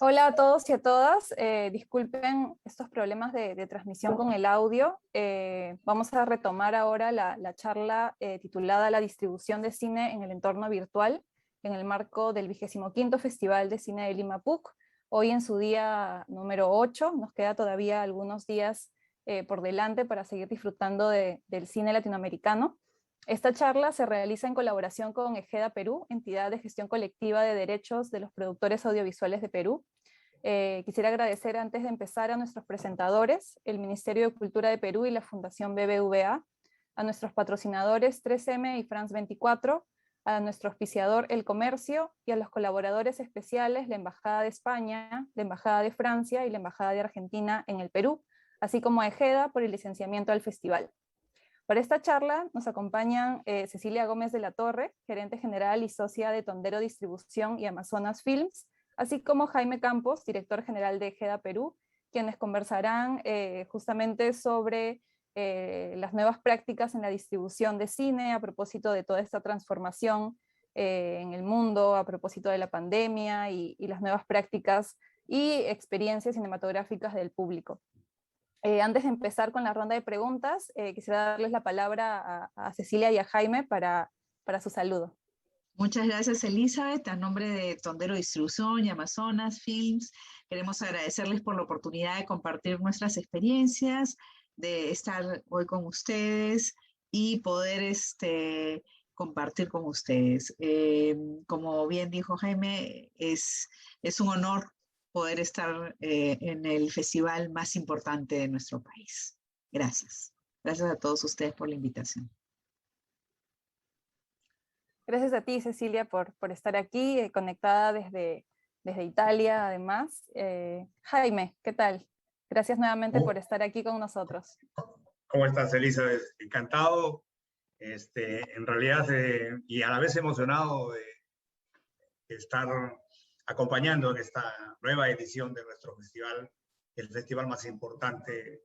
Hola a todos y a todas. Disculpen estos problemas de transmisión con el audio. Vamos a retomar ahora la charla titulada La distribución de cine en el entorno virtual, en el marco del 25º Festival de Cine de Lima PUC. Hoy en su día número 8, nos queda todavía algunos días por delante para seguir disfrutando del cine latinoamericano. Esta charla se realiza en colaboración con EGEDA Perú, entidad de gestión colectiva de derechos de los productores audiovisuales de Perú. Quisiera agradecer antes de empezar a nuestros presentadores, el Ministerio de Cultura de Perú y la Fundación BBVA, a nuestros patrocinadores 3M y France 24, a nuestro auspiciador El Comercio y a los colaboradores especiales, la Embajada de España, la Embajada de Francia y la Embajada de Argentina en el Perú, así como a EGEDA por el licenciamiento al festival. Para esta charla nos acompañan Cecilia Gómez de la Torre, gerente general y socia de Tondero Distribución y Amazonas Films, así como Jaime Campos, director general de EGEDA Perú, quienes conversarán justamente sobre las nuevas prácticas en la distribución de cine a propósito de toda esta transformación en el mundo, a propósito de la pandemia y las nuevas prácticas y experiencias cinematográficas del público. Antes de empezar con la ronda de preguntas, quisiera darles la palabra a Cecilia y a Jaime para su saludo. Muchas gracias, Elizabeth. A nombre de Tondero Distribución y Amazonas Films, queremos agradecerles por la oportunidad de compartir nuestras experiencias, de estar hoy con ustedes y poder compartir con ustedes. Como bien dijo Jaime, es un honor poder estar en el festival más importante de nuestro país. Gracias. Gracias a todos ustedes por la invitación. Gracias a ti, Cecilia, por estar aquí, conectada desde Italia, además. Jaime, ¿qué tal? Gracias nuevamente por estar aquí con nosotros. ¿Cómo estás, Elizabeth? Encantado, en realidad, y a la vez emocionado de estar acompañando en esta nueva edición de nuestro festival, el festival más importante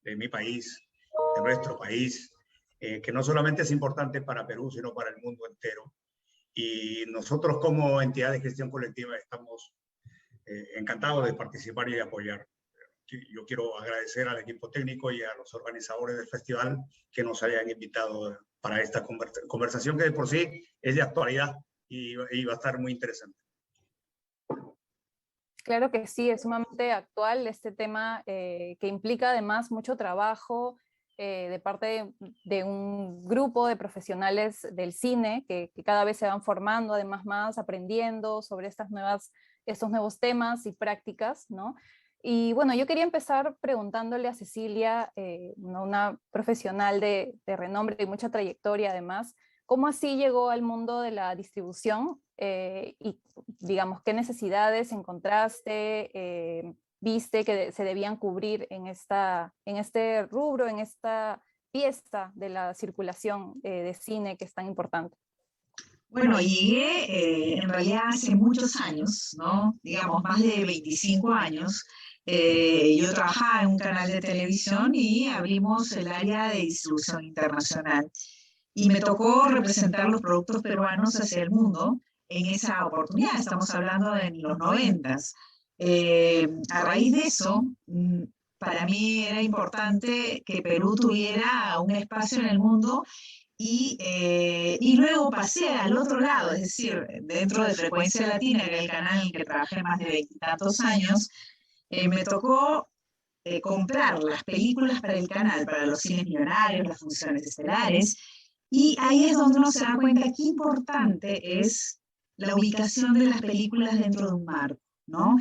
de mi país, de nuestro país, que no solamente es importante para Perú, sino para el mundo entero. Y nosotros como entidad de gestión colectiva estamos encantados de participar y de apoyar. Yo quiero agradecer al equipo técnico y a los organizadores del festival que nos hayan invitado para esta conversación que de por sí es de actualidad y va a estar muy interesante. Claro que sí, es sumamente actual este tema que implica además mucho trabajo de parte de un grupo de profesionales del cine que cada vez se van formando, además más aprendiendo sobre estos nuevos temas y prácticas, ¿no? Y bueno, yo quería empezar preguntándole a Cecilia, una profesional de renombre y mucha trayectoria además, ¿cómo así llegó al mundo de la distribución? Y digamos, ¿qué necesidades encontraste, viste que se debían cubrir en este rubro, en esta fiesta de la circulación de cine que es tan importante? Bueno, llegué en realidad hace muchos años, ¿no? Digamos, más de 25 años. Yo trabajaba en un canal de televisión y abrimos el área de distribución internacional. Y me tocó representar los productos peruanos hacia el mundo en esa oportunidad. Estamos hablando de los 90s. A raíz de eso, para mí era importante que Perú tuviera un espacio en el mundo y luego pasé al otro lado, es decir, dentro de Frecuencia Latina, que era el canal en el que trabajé más de 20 y tantos años, me tocó comprar las películas para el canal, para los cines millonarios, las funciones estelares, y ahí es donde uno se da cuenta qué importante es la ubicación de las películas dentro de un marco, ¿no?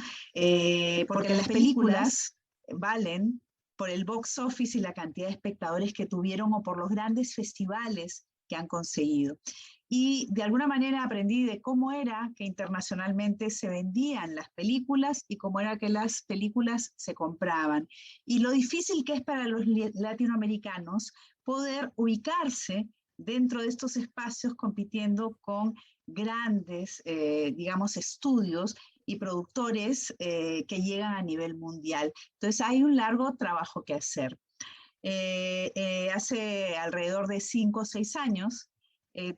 Porque las películas valen por el box office y la cantidad de espectadores que tuvieron o por los grandes festivales que han conseguido. Y de alguna manera aprendí de cómo era que internacionalmente se vendían las películas y cómo era que las películas se compraban. Y lo difícil que es para los latinoamericanos poder ubicarse dentro de estos espacios compitiendo con grandes, digamos, estudios y productores que llegan a nivel mundial. Entonces hay un largo trabajo que hacer. Hace alrededor de 5 o 6 años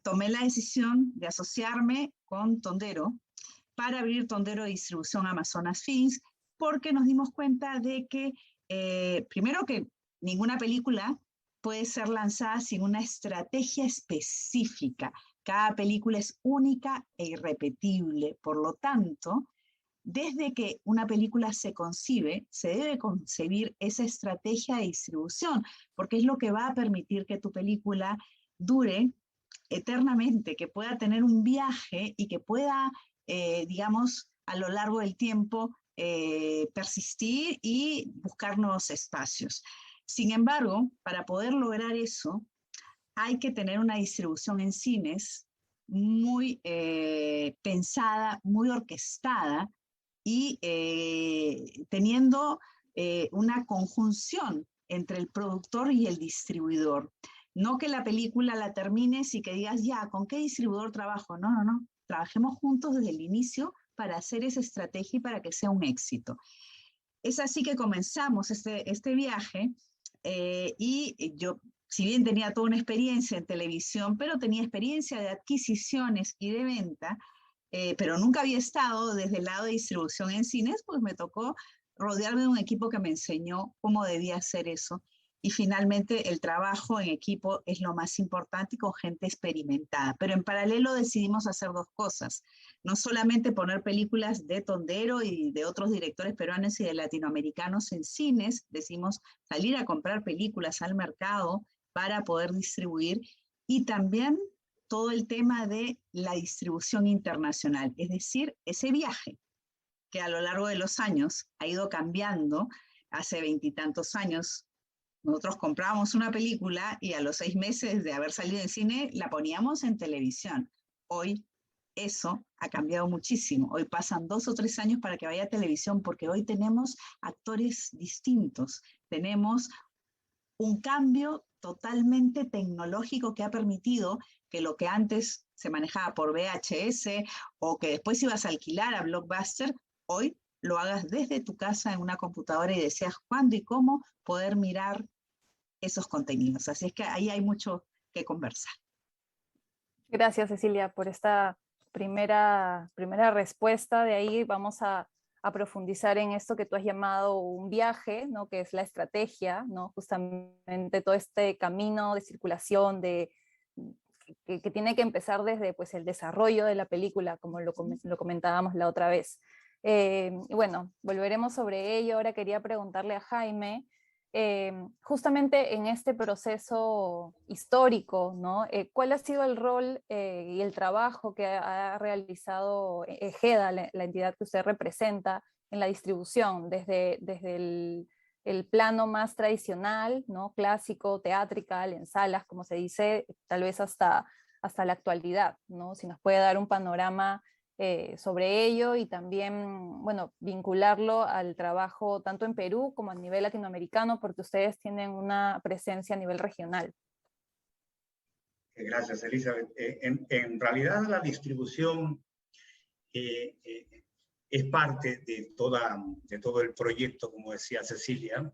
tomé la decisión de asociarme con Tondero para abrir Tondero de distribución a Amazonas Films, porque nos dimos cuenta de que, primero que ninguna película puede ser lanzada sin una estrategia específica. Cada película es única e irrepetible. Por lo tanto, desde que una película se concibe, se debe concebir esa estrategia de distribución, porque es lo que va a permitir que tu película dure eternamente, que pueda tener un viaje y que pueda, digamos, a lo largo del tiempo persistir y buscar nuevos espacios. Sin embargo, para poder lograr eso, hay que tener una distribución en cines muy pensada, muy orquestada y teniendo una conjunción entre el productor y el distribuidor. No que la película la termines y que digas, ya, ¿con qué distribuidor trabajo? No, no, no. Trabajemos juntos desde el inicio para hacer esa estrategia y para que sea un éxito. Es así que comenzamos este viaje y yo, si bien tenía toda una experiencia en televisión, pero tenía experiencia de adquisiciones y de venta, pero nunca había estado desde el lado de distribución en cines, pues me tocó rodearme de un equipo que me enseñó cómo debía hacer eso. Y finalmente el trabajo en equipo es lo más importante y con gente experimentada. Pero en paralelo decidimos hacer dos cosas. No solamente poner películas de Tondero y de otros directores peruanos y de latinoamericanos en cines, decidimos salir a comprar películas al mercado para poder distribuir y también todo el tema de la distribución internacional, es decir, ese viaje que a lo largo de los años ha ido cambiando. Hace 20 y tantos años nosotros comprábamos una película y a los 6 meses de haber salido en cine la poníamos en televisión. Hoy eso ha cambiado muchísimo. Hoy pasan 2 o 3 años para que vaya a televisión porque hoy tenemos actores distintos, tenemos un cambio totalmente tecnológico que ha permitido que lo que antes se manejaba por VHS o que después ibas a alquilar a Blockbuster, hoy lo hagas desde tu casa en una computadora y deseas cuándo y cómo poder mirar esos contenidos. Así es que ahí hay mucho que conversar. Gracias, Cecilia, por esta primera respuesta. De ahí vamos a profundizar en esto que tú has llamado un viaje, ¿no? Que es la estrategia, ¿no? Justamente todo este camino de circulación que tiene que empezar desde, pues, el desarrollo de la película, como lo comentábamos la otra vez. Y bueno, volveremos sobre ello. Ahora quería preguntarle a Jaime, justamente en este proceso histórico, ¿no? ¿Cuál ha sido el rol y el trabajo que ha realizado EGEDA, la entidad que usted representa, en la distribución, desde el plano más tradicional, ¿no? Clásico, teatrical, en salas, como se dice, tal vez hasta la actualidad, ¿no? Si nos puede dar un panorama sobre ello y también, bueno, vincularlo al trabajo tanto en Perú como a nivel latinoamericano, porque ustedes tienen una presencia a nivel regional. Gracias, Elizabeth. En realidad la distribución es parte de todo el proyecto, como decía Cecilia,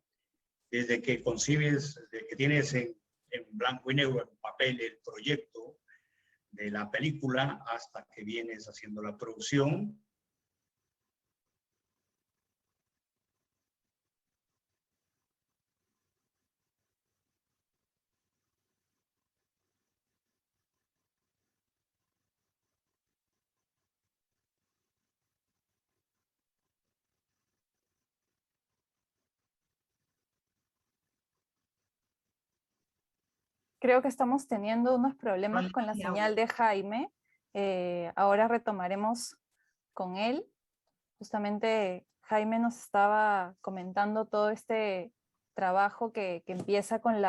desde que concibes, desde que tienes en blanco y negro, en papel, el proyecto de la película hasta que vienes haciendo la producción. Creo que estamos teniendo unos problemas con la Sí, señal de Jaime. Ahora retomaremos con él. Justamente Jaime nos estaba comentando todo este trabajo que empieza con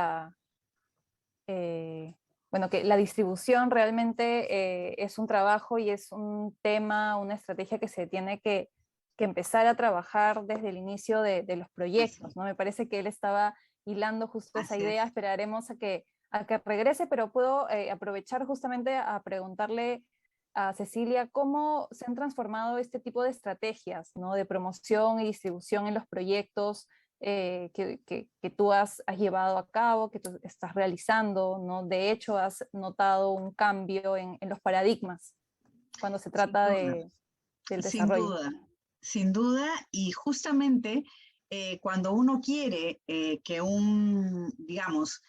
bueno, que la distribución realmente es un trabajo y es un tema, una estrategia que se tiene que empezar a trabajar desde el inicio de los proyectos, ¿no? Me parece que él estaba hilando justo esa así idea. es. Esperaremos a que regrese, pero puedo aprovechar justamente a preguntarle a Cecilia cómo se han transformado este tipo de estrategias, ¿no? De promoción y distribución en los proyectos que tú has llevado a cabo, que tú estás realizando, ¿no? De hecho, has notado un cambio en los paradigmas cuando se Sin trata duda. del Sin desarrollo. duda, sin duda, y justamente cuando uno quiere digamos,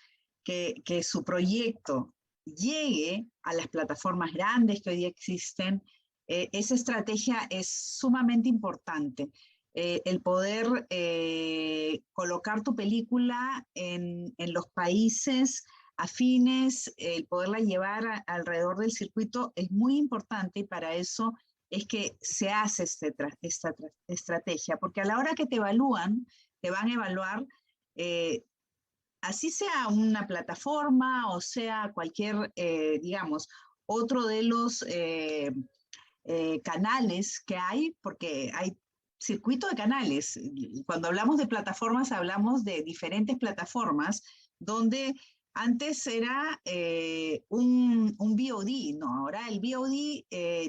que su proyecto llegue a las plataformas grandes que hoy día existen, esa estrategia es sumamente importante. El poder colocar tu película en los países afines, el poderla llevar alrededor del circuito es muy importante, y para eso es que se hace esta estrategia, porque a la hora que te evalúan, te van a evaluar, así sea una plataforma o sea cualquier, digamos, otro de los canales que hay, porque hay circuito de canales. Cuando hablamos de plataformas, hablamos de diferentes plataformas, donde antes era un VOD, ¿no? Ahora el VOD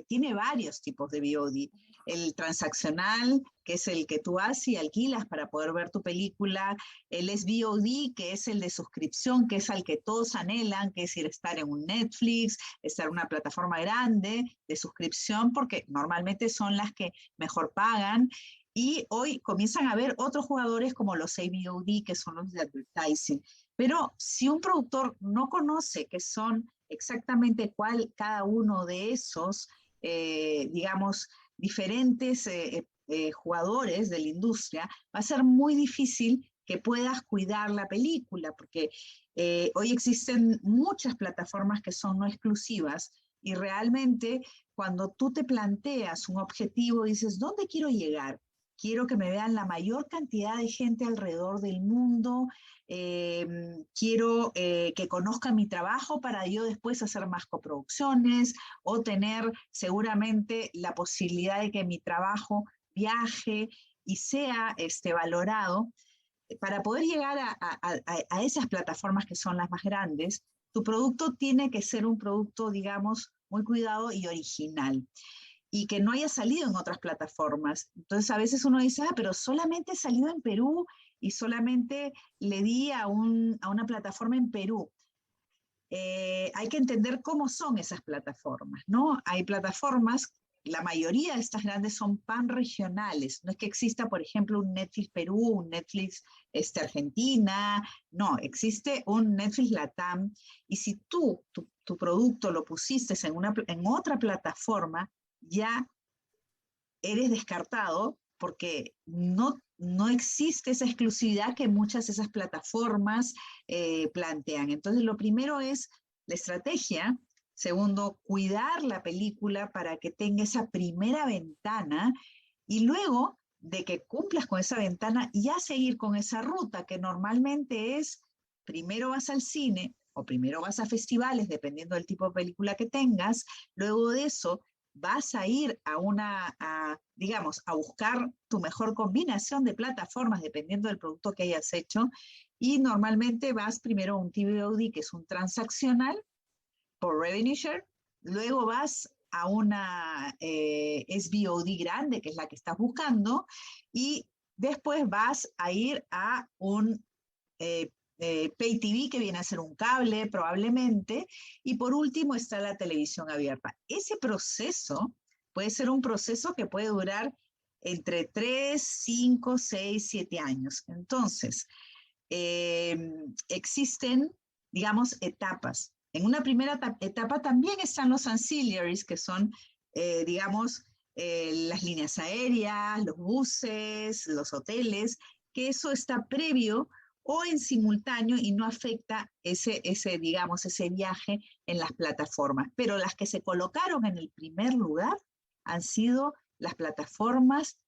tiene varios tipos de VOD. El transaccional, que es el que tú haces y alquilas para poder ver tu película. El SVOD, que es el de suscripción, que es al que todos anhelan, que es ir a estar en un Netflix, estar en una plataforma grande de suscripción, porque normalmente son las que mejor pagan. Y hoy comienzan a haber otros jugadores como los AVOD, que son los de advertising. Pero si un productor no conoce qué son exactamente cuál cada uno de esos, digamos, diferentes jugadores de la industria, va a ser muy difícil que puedas cuidar la película, porque hoy existen muchas plataformas que son no exclusivas, y realmente cuando tú te planteas un objetivo, dices, ¿dónde quiero llegar? Quiero que me vean la mayor cantidad de gente alrededor del mundo, quiero que conozcan mi trabajo para yo después hacer más coproducciones, o tener seguramente la posibilidad de que mi trabajo viaje y sea valorado. Para poder llegar a esas plataformas que son las más grandes, tu producto tiene que ser un producto, digamos, muy cuidado y original, y que no haya salido en otras plataformas. Entonces a veces uno dice, pero solamente salió en Perú y solamente le di a una plataforma en Perú. Hay que entender cómo son esas plataformas, ¿no? Hay plataformas, la mayoría de estas grandes son panregionales. No es que exista, por ejemplo, un Netflix Perú, un Netflix Argentina, no, existe un Netflix Latam, y si tu producto lo pusiste en otra plataforma, ya eres descartado, porque no existe esa exclusividad que muchas de esas plataformas plantean. Entonces, lo primero es la estrategia. Segundo, cuidar la película para que tenga esa primera ventana, y luego de que cumplas con esa ventana, ya seguir con esa ruta, que normalmente es, primero vas al cine o primero vas a festivales, dependiendo del tipo de película que tengas. Luego de eso vas a ir digamos, a buscar tu mejor combinación de plataformas, dependiendo del producto que hayas hecho, y normalmente vas primero a un TVOD, que es un transaccional por revenue share. Luego vas a una SVOD grande, que es la que estás buscando, y después vas a ir a un Pay TV, que viene a ser un cable probablemente, y por último está la televisión abierta. Ese proceso puede ser un proceso que puede durar entre 3, 5, 6, 7 años. Entonces, existen, digamos, etapas. En una primera etapa también están los ancillaries, que son, digamos, las líneas aéreas, los buses, los hoteles, que eso está previo o en simultáneo y no afecta digamos, ese viaje en las plataformas. Pero las que se colocaron en el primer lugar han sido las plataformas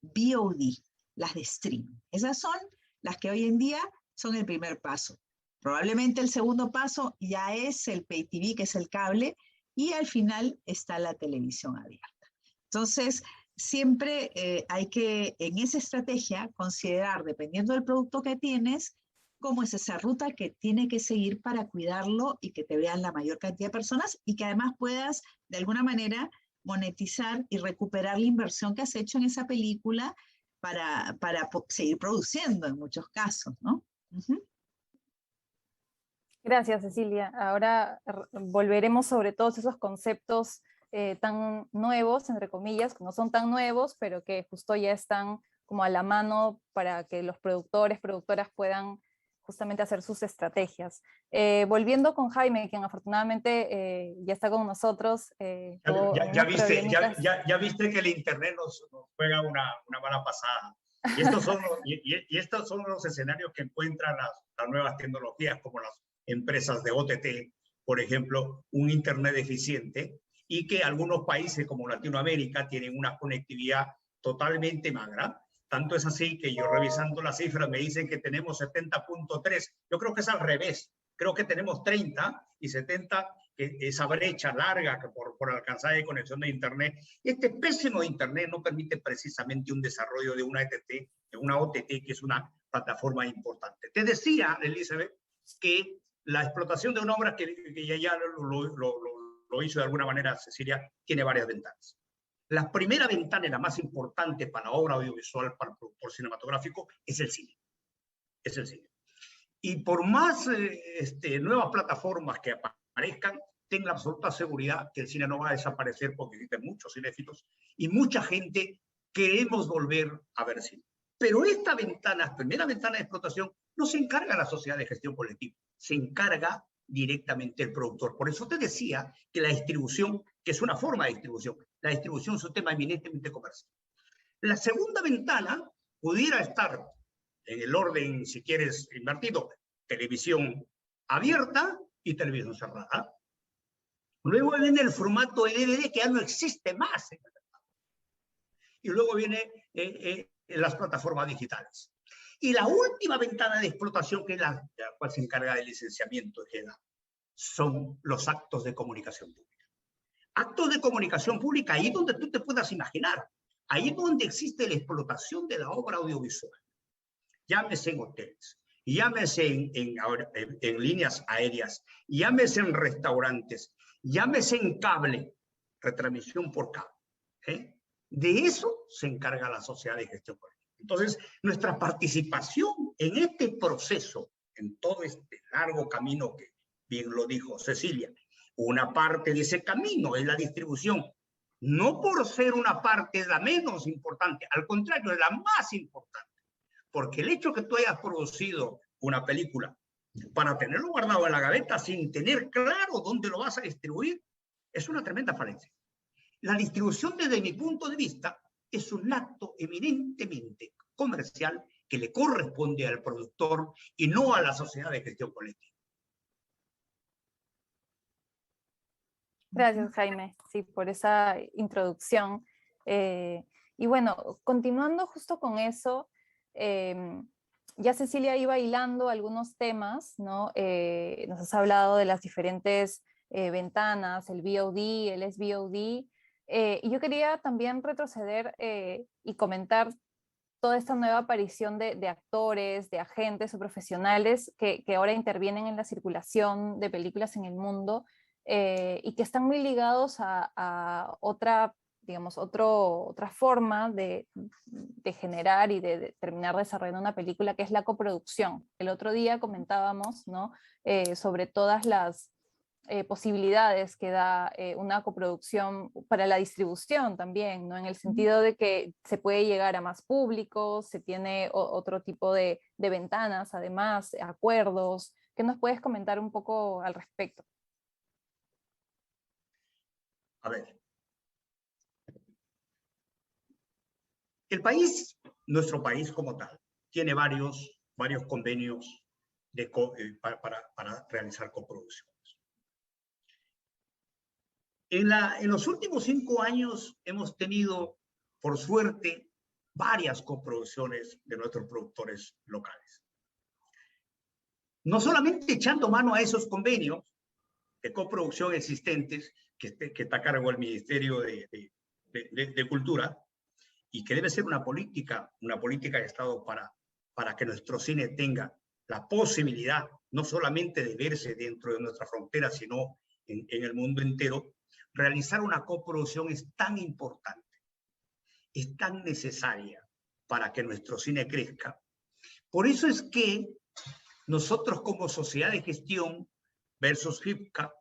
VOD, las de streaming. Esas son las que hoy en día son el primer paso. Probablemente el segundo paso ya es el Pay TV, que es el cable, y al final está la televisión abierta. Entonces, siempre hay que, en esa estrategia, considerar, dependiendo del producto que tienes, cómo es esa ruta que tiene que seguir para cuidarlo y que te vean la mayor cantidad de personas, y que además puedas, de alguna manera, monetizar y recuperar la inversión que has hecho en esa película para seguir produciendo en muchos casos, ¿no? Gracias, Cecilia. Ahora volveremos sobre todos esos conceptos tan nuevos, entre comillas, que no son tan nuevos, pero que justo ya están como a la mano para que los productores, productoras puedan justamente hacer sus estrategias. Volviendo con Jaime, quien afortunadamente ya está con nosotros. Ya viste que el Internet nos juega una mala pasada. Y estos son los escenarios que encuentran las nuevas tecnologías, como las empresas de OTT, por ejemplo, un Internet eficiente, y que algunos países como Latinoamérica tienen una conectividad totalmente magra. Tanto es así que yo, revisando las cifras, me dicen que tenemos 70.3. Yo creo que es al revés. Creo que tenemos 30 y 70, esa brecha larga que por alcanzar de conexión de Internet. Este pésimo Internet no permite precisamente un desarrollo de una OTT, que es una plataforma importante. Te decía, Elizabeth, que la explotación de una obra, que ya lo hizo de alguna manera Cecilia, tiene varias ventanas. La primera ventana y la más importante para la obra audiovisual, para el productor cinematográfico, es el cine. Es el cine. Y por más nuevas plataformas que aparezcan, tenga la absoluta seguridad que el cine no va a desaparecer, porque existen muchos cinéfilos y mucha gente queremos volver a ver cine. Pero esta ventana, primera ventana de explotación, no se encarga la sociedad de gestión colectiva, se encarga directamente el productor. Por eso te decía que la distribución, que es una forma de distribución, la distribución es un tema eminentemente comercial. La segunda ventana pudiera estar en el orden, si quieres, invertido: televisión abierta y televisión cerrada. Luego viene el formato DVD, que ya no existe más. Y luego viene las plataformas digitales. Y la última ventana de explotación, que es la cual se encarga del licenciamiento, son los actos de comunicación pública. Actos de comunicación pública, ahí donde tú te puedas imaginar, ahí donde existe la explotación de la obra audiovisual. Llámese en hoteles, llámese en líneas aéreas, llámese en restaurantes, llámese en cable, retransmisión por cable. De eso se encarga la sociedad de gestión colectiva. Entonces, nuestra participación en este proceso, en todo este largo camino que bien lo dijo Cecilia, una parte de ese camino es la distribución. No por ser una parte la menos importante, al contrario, es la más importante. Porque el hecho que tú hayas producido una película para tenerlo guardado en la gaveta sin tener claro dónde lo vas a distribuir, es una tremenda falencia. La distribución, desde mi punto de vista, es un acto eminentemente comercial que le corresponde al productor y no a la sociedad de gestión colectiva. Gracias, Jaime, sí, por esa introducción. Y bueno, continuando justo con eso, ya Cecilia iba hilando algunos temas, ¿no? Nos has hablado de las diferentes ventanas, el VOD, el SVOD, y yo quería también retroceder y comentar toda esta nueva aparición de actores, de agentes o profesionales que ahora intervienen en la circulación de películas en el mundo, y que están muy ligados a otra, digamos, otra forma de generar y de terminar desarrollando una película, que es la coproducción. El otro día comentábamos, ¿no? Sobre todas las posibilidades que da una coproducción para la distribución también, ¿no? En el sentido de que se puede llegar a más público, se tiene otro tipo de ventanas, además, acuerdos. ¿Qué nos puedes comentar un poco al respecto? A ver, el país, nuestro país como tal, tiene varios convenios para realizar coproducciones. En los últimos 5 años hemos tenido, por suerte, varias coproducciones de nuestros productores locales. No solamente echando mano a esos convenios de coproducción existentes, que está a cargo del Ministerio de Cultura, y que debe ser una política de Estado para que nuestro cine tenga la posibilidad no solamente de verse dentro de nuestra frontera, sino en el mundo entero. Realizar una coproducción es tan importante, es tan necesaria para que nuestro cine crezca. Por eso es que nosotros, como Sociedad de Gestión versus FIPCA,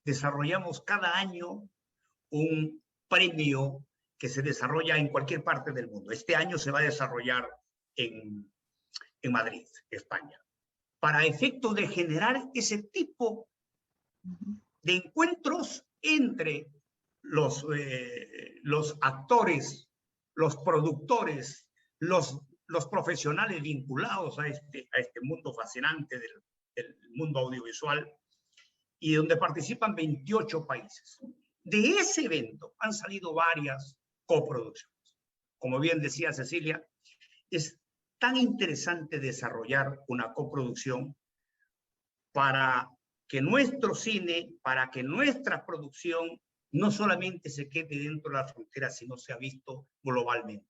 desarrollamos cada año un premio que se desarrolla en cualquier parte del mundo. Este año se va a desarrollar en Madrid, España, para efecto de generar ese tipo de encuentros entre los actores, los productores, los profesionales vinculados a este mundo fascinante del mundo audiovisual, y donde participan 28 países. De ese evento han salido varias coproducciones. Como bien decía Cecilia, es tan interesante desarrollar una coproducción para que nuestro cine, para que nuestra producción no solamente se quede dentro de la frontera, sino sea visto globalmente.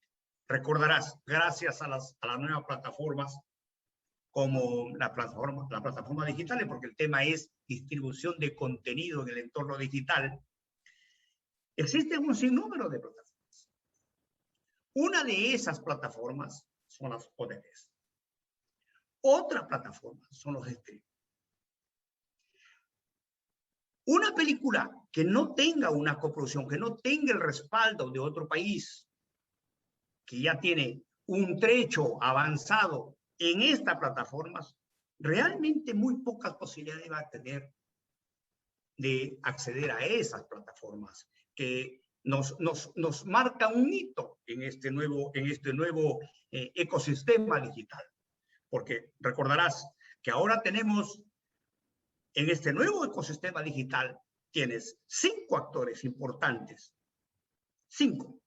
Recordarás, gracias a las nuevas plataformas, como la plataforma digital, porque el tema es distribución de contenido en el entorno digital, existe un sinnúmero de plataformas. Una de esas plataformas son las OTTs. Otra plataforma son los streaming. Una película que no tenga una coproducción, que no tenga el respaldo de otro país, que ya tiene un trecho avanzado en estas plataformas, realmente muy pocas posibilidades va a tener de acceder a esas plataformas que nos marca un hito en este nuevo ecosistema digital. Porque recordarás que ahora tenemos en este nuevo ecosistema digital, tienes 5 actores importantes. 5.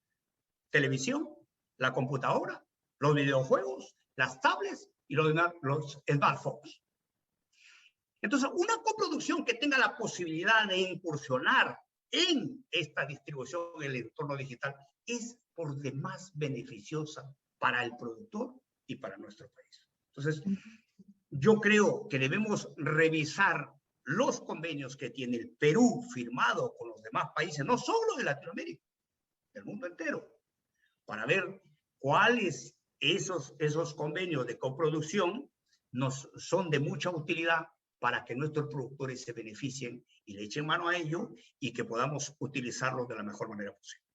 Televisión, la computadora, los videojuegos, las tablets y los smartphones. Entonces, una coproducción que tenga la posibilidad de incursionar en esta distribución en el entorno digital es por demás beneficiosa para el productor y para nuestro país. Entonces, yo creo que debemos revisar los convenios que tiene el Perú firmado con los demás países, no solo de Latinoamérica, del mundo entero, para ver cuáles esos convenios de coproducción nos son de mucha utilidad para que nuestros productores se beneficien y le echen mano a ello y que podamos utilizarlos de la mejor manera posible.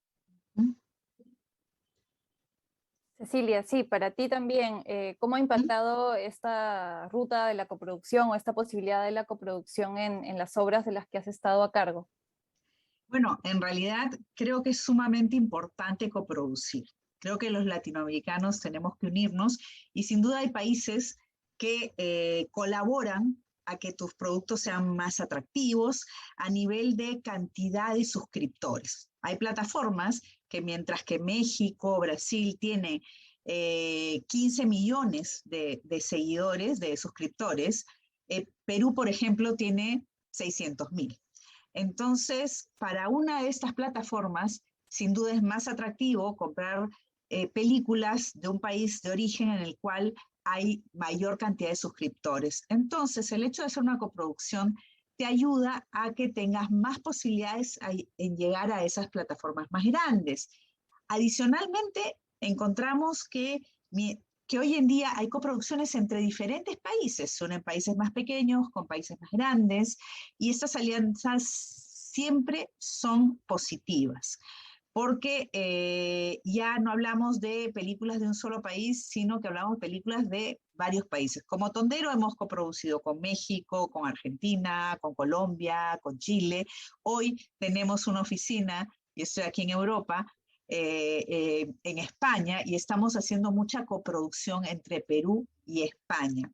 Cecilia, sí, para ti también, ¿cómo ha impactado esta ruta de la coproducción o esta posibilidad de la coproducción en las obras de las que has estado a cargo? Bueno, en realidad creo que es sumamente importante coproducir. Creo que los latinoamericanos tenemos que unirnos y sin duda hay países que colaboran a que tus productos sean más atractivos a nivel de cantidad de suscriptores. Hay plataformas que mientras que México, Brasil tiene 15 millones de seguidores, de suscriptores, Perú, por ejemplo, tiene 600.000. Entonces, para una de estas plataformas, sin duda es más atractivo comprar películas de un país de origen en el cual hay mayor cantidad de suscriptores. Entonces, el hecho de hacer una coproducción te ayuda a que tengas más posibilidades en llegar a esas plataformas más grandes. Adicionalmente, encontramos que hoy en día hay coproducciones entre diferentes países, son en países más pequeños, con países más grandes, y estas alianzas siempre son positivas, porque ya no hablamos de películas de un solo país, sino que hablamos de películas de varios países. Como Tondero hemos coproducido con México, con Argentina, con Colombia, con Chile. Hoy tenemos una oficina, y estoy aquí en Europa, en España, y estamos haciendo mucha coproducción entre Perú y España.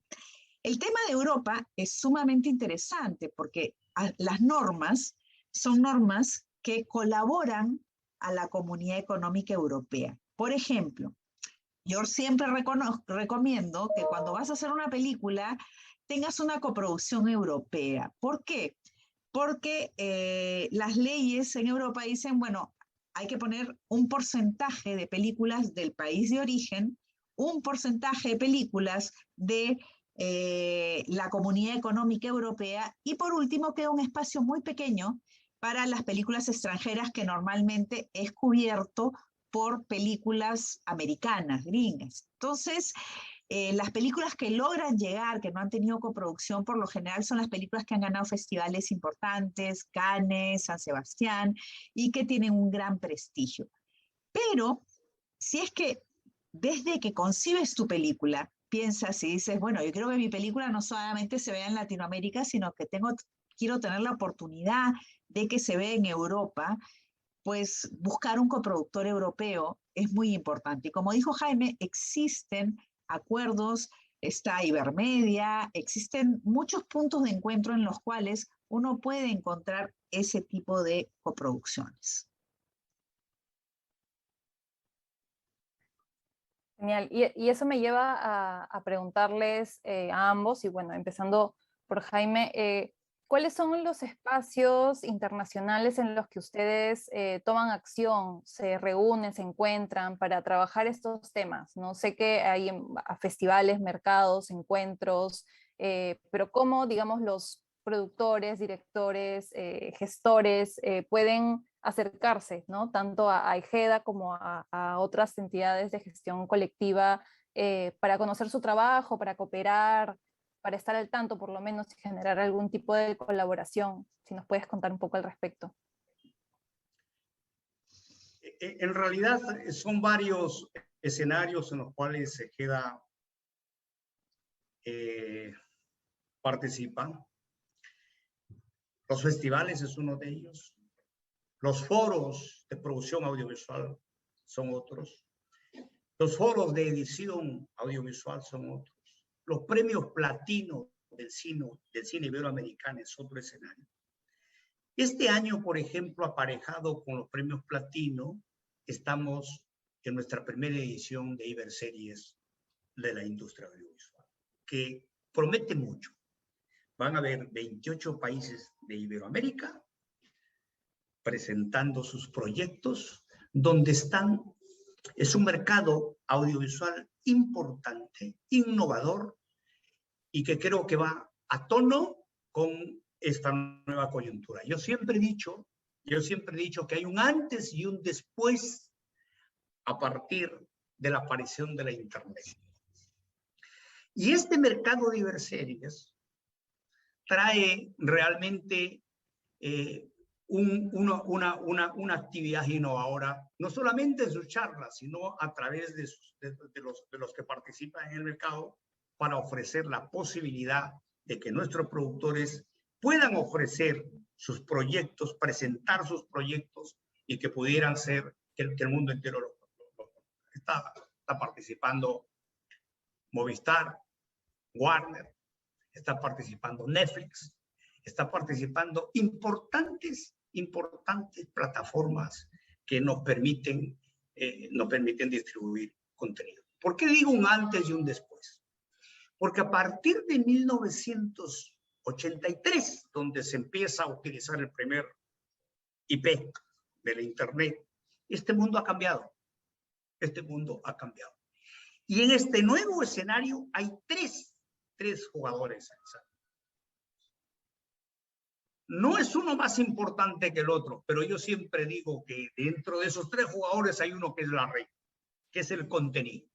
El tema de Europa es sumamente interesante porque las normas son normas que colaboran a la Comunidad Económica Europea. Por ejemplo, yo siempre recomiendo que cuando vas a hacer una película tengas una coproducción europea. ¿Por qué? Porque las leyes en Europa dicen, bueno, hay que poner un porcentaje de películas del país de origen, un porcentaje de películas de la Comunidad Económica Europea y por último queda un espacio muy pequeño para las películas extranjeras que normalmente es cubierto por películas americanas, gringas. Entonces, Las películas que logran llegar, que no han tenido coproducción, por lo general son las películas que han ganado festivales importantes, Cannes, San Sebastián, y que tienen un gran prestigio. Pero si es que desde que concibes tu película, piensas y dices, bueno, yo quiero que mi película no solamente se vea en Latinoamérica, sino que quiero tener la oportunidad de que se vea en Europa, pues buscar un coproductor europeo es muy importante. Y como dijo Jaime, existen acuerdos, está Ibermedia, existen muchos puntos de encuentro en los cuales uno puede encontrar ese tipo de coproducciones. Genial. Y eso me lleva a preguntarles a ambos, y bueno, empezando por Jaime, ¿cuáles son los espacios internacionales en los que ustedes toman acción, se reúnen, se encuentran para trabajar estos temas? No sé que hay festivales, mercados, encuentros, pero ¿cómo, digamos, los productores, directores, gestores pueden acercarse, ¿no? Tanto a IGEDA como a otras entidades de gestión colectiva para conocer su trabajo, para cooperar, para estar al tanto por lo menos y generar algún tipo de colaboración? Si nos puedes contar un poco al respecto. En realidad son varios escenarios en los cuales IGEDA participa. Los festivales es uno de ellos. Los foros de producción audiovisual son otros. Los foros de edición audiovisual son otros. Los premios platino del cine iberoamericano es otro escenario. Este año, por ejemplo, aparejado con los premios platino, estamos en nuestra primera edición de Iberseries de la industria audiovisual, que promete mucho. Van a haber 28 países de Iberoamérica presentando sus proyectos, donde es un mercado audiovisual importante, innovador, y que creo que va a tono con esta nueva coyuntura. Yo siempre he dicho que hay un antes y un después a partir de la aparición de la Internet. Y este mercado de Iberseries trae realmente una actividad innovadora, no solamente en sus charlas, sino a través de los que participan en el mercado, para ofrecer la posibilidad de que nuestros productores puedan ofrecer sus proyectos, presentar sus proyectos, y que pudieran ser, que el mundo entero está participando. Movistar, Warner, está participando Netflix, está participando importantes plataformas que nos permiten distribuir contenido. ¿Por qué digo un antes y un después? Porque a partir de 1983, donde se empieza a utilizar el primer IP de la Internet, este mundo ha cambiado. Y en este nuevo escenario hay tres jugadores. No es uno más importante que el otro, pero yo siempre digo que dentro de esos tres jugadores hay uno que es la reina, que es el contenido.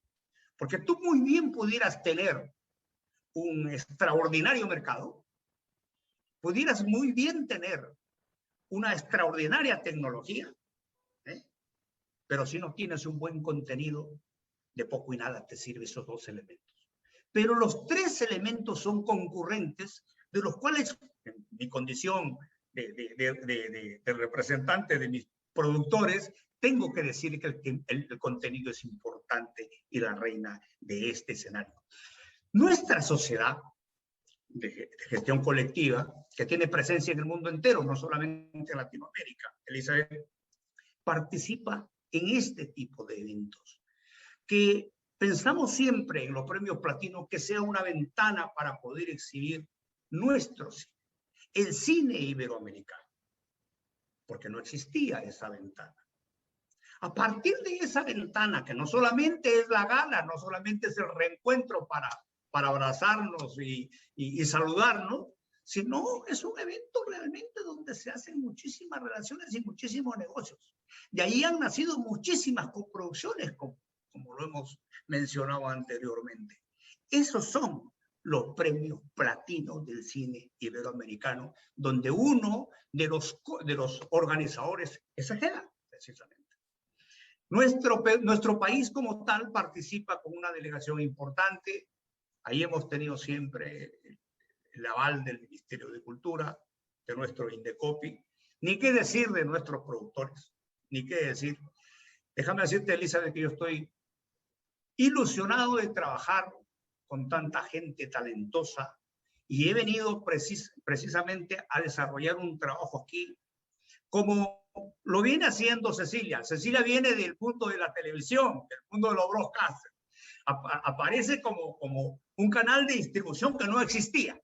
Porque tú muy bien pudieras tener un extraordinario mercado, pudieras muy bien tener una extraordinaria tecnología, pero si no tienes un buen contenido, de poco y nada te sirven esos dos elementos. Pero los tres elementos son concurrentes, de los cuales, en mi condición de representante de mis productores, tengo que decir que el contenido es importante y la reina de este escenario. Nuestra sociedad de gestión colectiva, que tiene presencia en el mundo entero, no solamente en Latinoamérica, Elizabeth, participa en este tipo de eventos, que pensamos siempre en los premios platino que sea una ventana para poder exhibir nuestro cine, el cine iberoamericano, porque no existía esa ventana. A partir de esa ventana, que no solamente es la gala, no solamente es el reencuentro para abrazarnos y saludarnos, sino es un evento realmente donde se hacen muchísimas relaciones y muchísimos negocios. De ahí han nacido muchísimas coproducciones como lo hemos mencionado anteriormente. Esos son los premios platinos del cine iberoamericano, donde uno de los organizadores es Agela, precisamente. Nuestro país como tal participa con una delegación importante. Ahí hemos tenido siempre el aval del Ministerio de Cultura, de nuestro Indecopi, ni qué decir de nuestros productores, ni qué decir. Déjame decirte, Elizabeth, que yo estoy ilusionado de trabajar con tanta gente talentosa y he venido precisamente a desarrollar un trabajo aquí como lo viene haciendo Cecilia. Cecilia viene del mundo de la televisión, del mundo de los broadcasters. Aparece como un canal de distribución que no existía.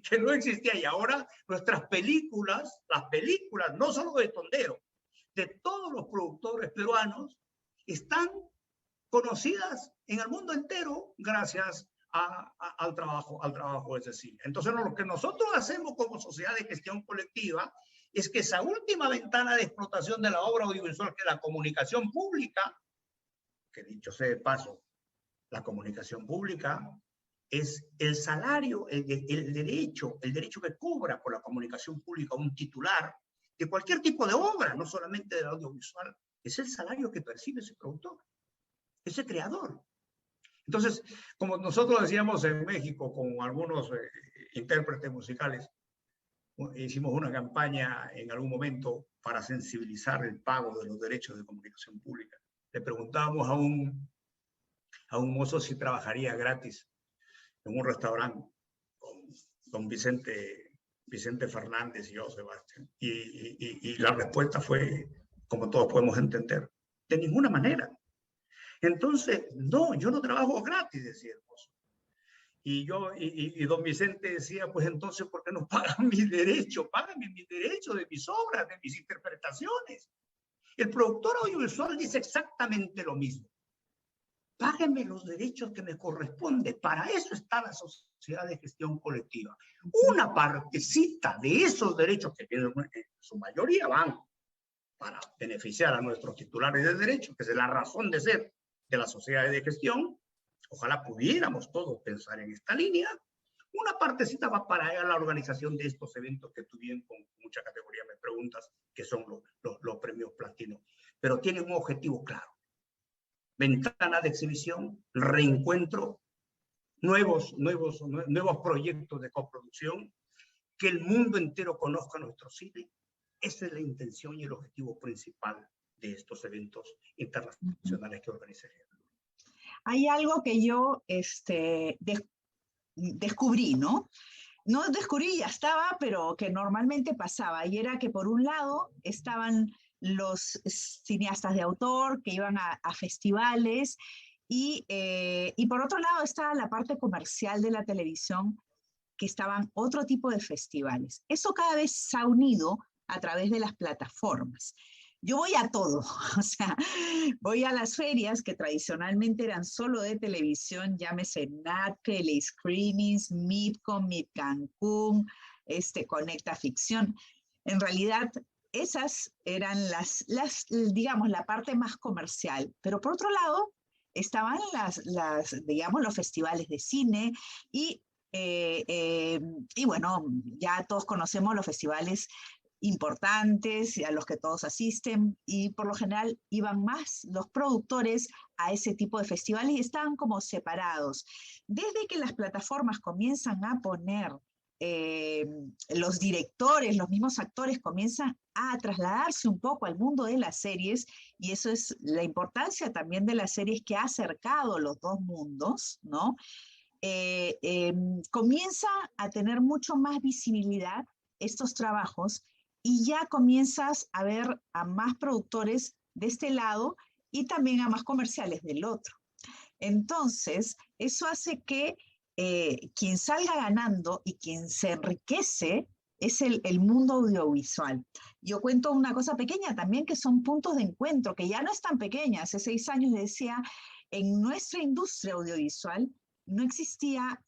Que no existía, y ahora nuestras películas, las películas, no solo de Tondero, de todos los productores peruanos, están conocidas en el mundo entero gracias al trabajo de Cecilia. Entonces, lo que nosotros hacemos como sociedad de gestión colectiva es que esa última ventana de explotación de la obra audiovisual, que es la comunicación pública, que dicho sea de paso, la comunicación pública es el salario, el derecho que cobra por la comunicación pública un titular de cualquier tipo de obra, no solamente del audiovisual, es el salario que percibe ese productor, ese creador. Entonces, como nosotros decíamos en México con algunos intérpretes musicales, hicimos una campaña en algún momento para sensibilizar el pago de los derechos de comunicación pública. Le preguntábamos a un mozo si trabajaría gratis en un restaurante con don Vicente Fernández y yo, Sebastián. Y la respuesta fue, como todos podemos entender, de ninguna manera. Entonces, no, yo no trabajo gratis, decía el mozo. Y don Vicente decía, pues entonces, ¿por qué no pagan mis derechos? Págame mis derechos de mis obras, de mis interpretaciones. El productor audiovisual dice exactamente lo mismo. Páguenme los derechos que me corresponden. Para eso está la sociedad de gestión colectiva. Una partecita de esos derechos, que en su mayoría van para beneficiar a nuestros titulares de derechos, que es la razón de ser de las sociedades de gestión. Ojalá pudiéramos todos pensar en esta línea. Una partecita va para la organización de estos eventos que tú bien con mucha categoría me preguntas, que son los premios platinos. Pero tienen un objetivo claro. Ventana de exhibición, reencuentro, nuevos proyectos de coproducción, que el mundo entero conozca nuestro cine. Esa es la intención y el objetivo principal de estos eventos internacionales que organizaría. Hay algo que yo descubrí, ¿no? No descubrí, ya estaba, pero que normalmente pasaba, y era que por un lado estaban los cineastas de autor que iban a festivales, y por otro lado estaba la parte comercial de la televisión, que estaban otro tipo de festivales. Eso cada vez se ha unido a través de las plataformas. Yo voy a todo, o sea, voy a las ferias que tradicionalmente eran solo de televisión, llámese NATPE, Screenings, MIPCOM, MIP Cancún, Conecta Ficción. En realidad, esas eran digamos, la parte más comercial. Pero por otro lado, estaban digamos, los festivales de cine y bueno, ya todos conocemos los festivales importantes a los que todos asisten, y por lo general iban más los productores a ese tipo de festivales y estaban como separados. Desde que las plataformas comienzan a poner los directores, los mismos actores comienzan a trasladarse un poco al mundo de las series, y eso es la importancia también de las series, que ha acercado los dos mundos, ¿no? Comienza a tener mucho más visibilidad estos trabajos, y ya comienzas a ver a más productores de este lado y también a más comerciales del otro. Entonces, eso hace que quien salga ganando y quien se enriquece es el mundo audiovisual. Yo cuento una cosa pequeña también, que son puntos de encuentro, que ya no es tan pequeña. Hace 6 años decía, en nuestra industria audiovisual no existía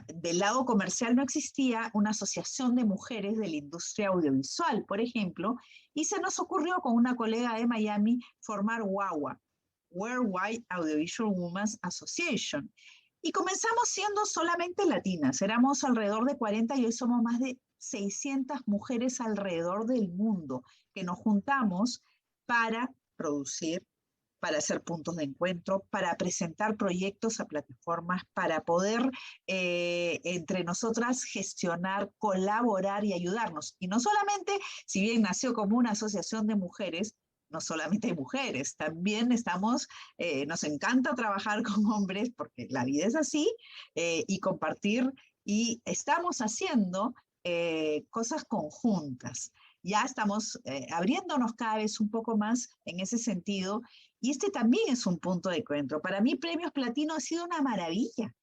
del lado comercial no existía una asociación de mujeres de la industria audiovisual, por ejemplo, y se nos ocurrió con una colega de Miami formar WAWA. Worldwide Audiovisual Women's Association. Y comenzamos siendo solamente latinas, éramos alrededor de 40 y hoy somos más de 600 mujeres alrededor del mundo que nos juntamos para producir, para hacer puntos de encuentro, para presentar proyectos a plataformas, para poder entre nosotras gestionar, colaborar y ayudarnos. Y no solamente, si bien nació como una asociación de mujeres, no solamente hay mujeres, también estamos, nos encanta trabajar con hombres porque la vida es así, y compartir, y estamos haciendo cosas conjuntas. Ya estamos abriéndonos cada vez un poco más en ese sentido, y este también es un punto de encuentro. Para mí, Premios Platino ha sido una maravilla.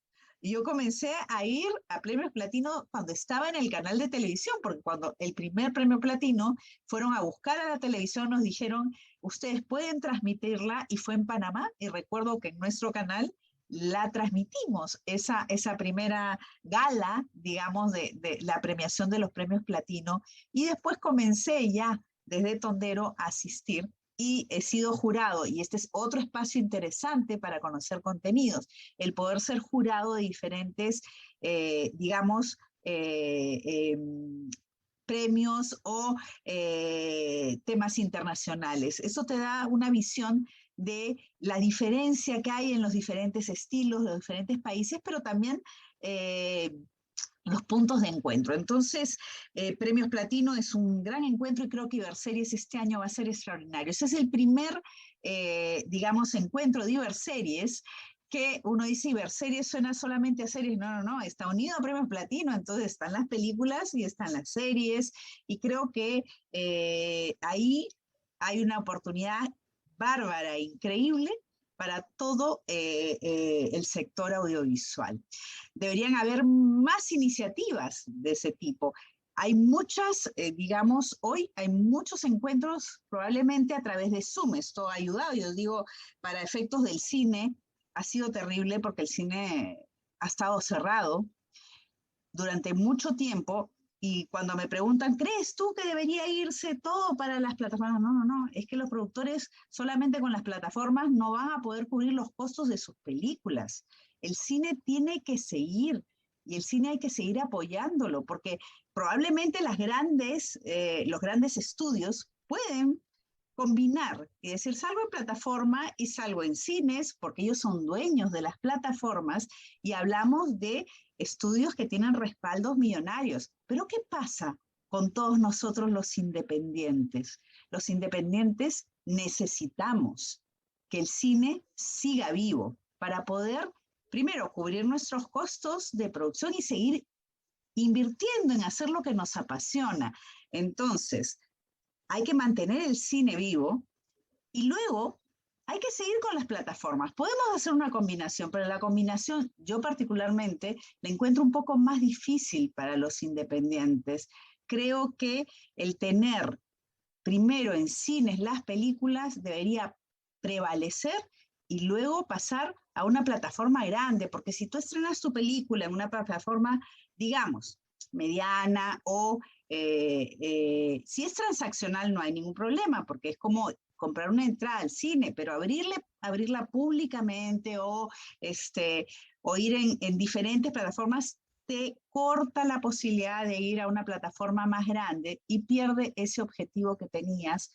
Yo comencé a ir a Premios Platino cuando estaba en el canal de televisión, porque cuando el primer Premio Platino fueron a buscar a la televisión, nos dijeron, ustedes pueden transmitirla, y fue en Panamá, y recuerdo que en nuestro canal la transmitimos, esa primera gala, digamos, de la premiación de los Premios Platino, y después comencé ya desde Tondero a asistir, y he sido jurado, y este es otro espacio interesante para conocer contenidos, el poder ser jurado de diferentes, digamos, premios o temas internacionales. Eso te da una visión de la diferencia que hay en los diferentes estilos de los diferentes países, pero también los puntos de encuentro. Entonces, Premios Platino es un gran encuentro, y creo que Iberseries este año va a ser extraordinario. Ese es el primer, digamos, encuentro de Iberseries, que uno dice Iberseries suena solamente a series. No, está unido a Premios Platino, entonces están las películas y están las series, y creo que ahí hay una oportunidad bárbara, increíble, para todo el sector audiovisual. Deberían haber más iniciativas de ese tipo. Hay muchas, digamos, hoy hay muchos encuentros probablemente a través de Zoom. Esto ha ayudado, yo digo, para efectos del cine ha sido terrible porque el cine ha estado cerrado durante mucho tiempo. Y cuando me preguntan, ¿crees tú que debería irse todo para las plataformas? No, es que los productores solamente con las plataformas no van a poder cubrir los costos de sus películas. El cine tiene que seguir, y el cine hay que seguir apoyándolo, porque probablemente los grandes estudios pueden combinar y decir, salgo en plataforma y salgo en cines, porque ellos son dueños de las plataformas, y hablamos de estudios que tienen respaldos millonarios. Pero ¿qué pasa con todos nosotros los independientes? Los independientes necesitamos que el cine siga vivo para poder, primero, cubrir nuestros costos de producción y seguir invirtiendo en hacer lo que nos apasiona. Entonces, hay que mantener el cine vivo, y luego hay que seguir con las plataformas. Podemos hacer una combinación, pero la combinación yo particularmente la encuentro un poco más difícil para los independientes. Creo que el tener primero en cines las películas debería prevalecer, y luego pasar a una plataforma grande, porque si tú estrenas tu película en una plataforma, digamos, mediana, o si es transaccional no hay ningún problema, porque es como comprar una entrada al cine, pero abrirla públicamente, o ir en diferentes plataformas, te corta la posibilidad de ir a una plataforma más grande y pierde ese objetivo que tenías,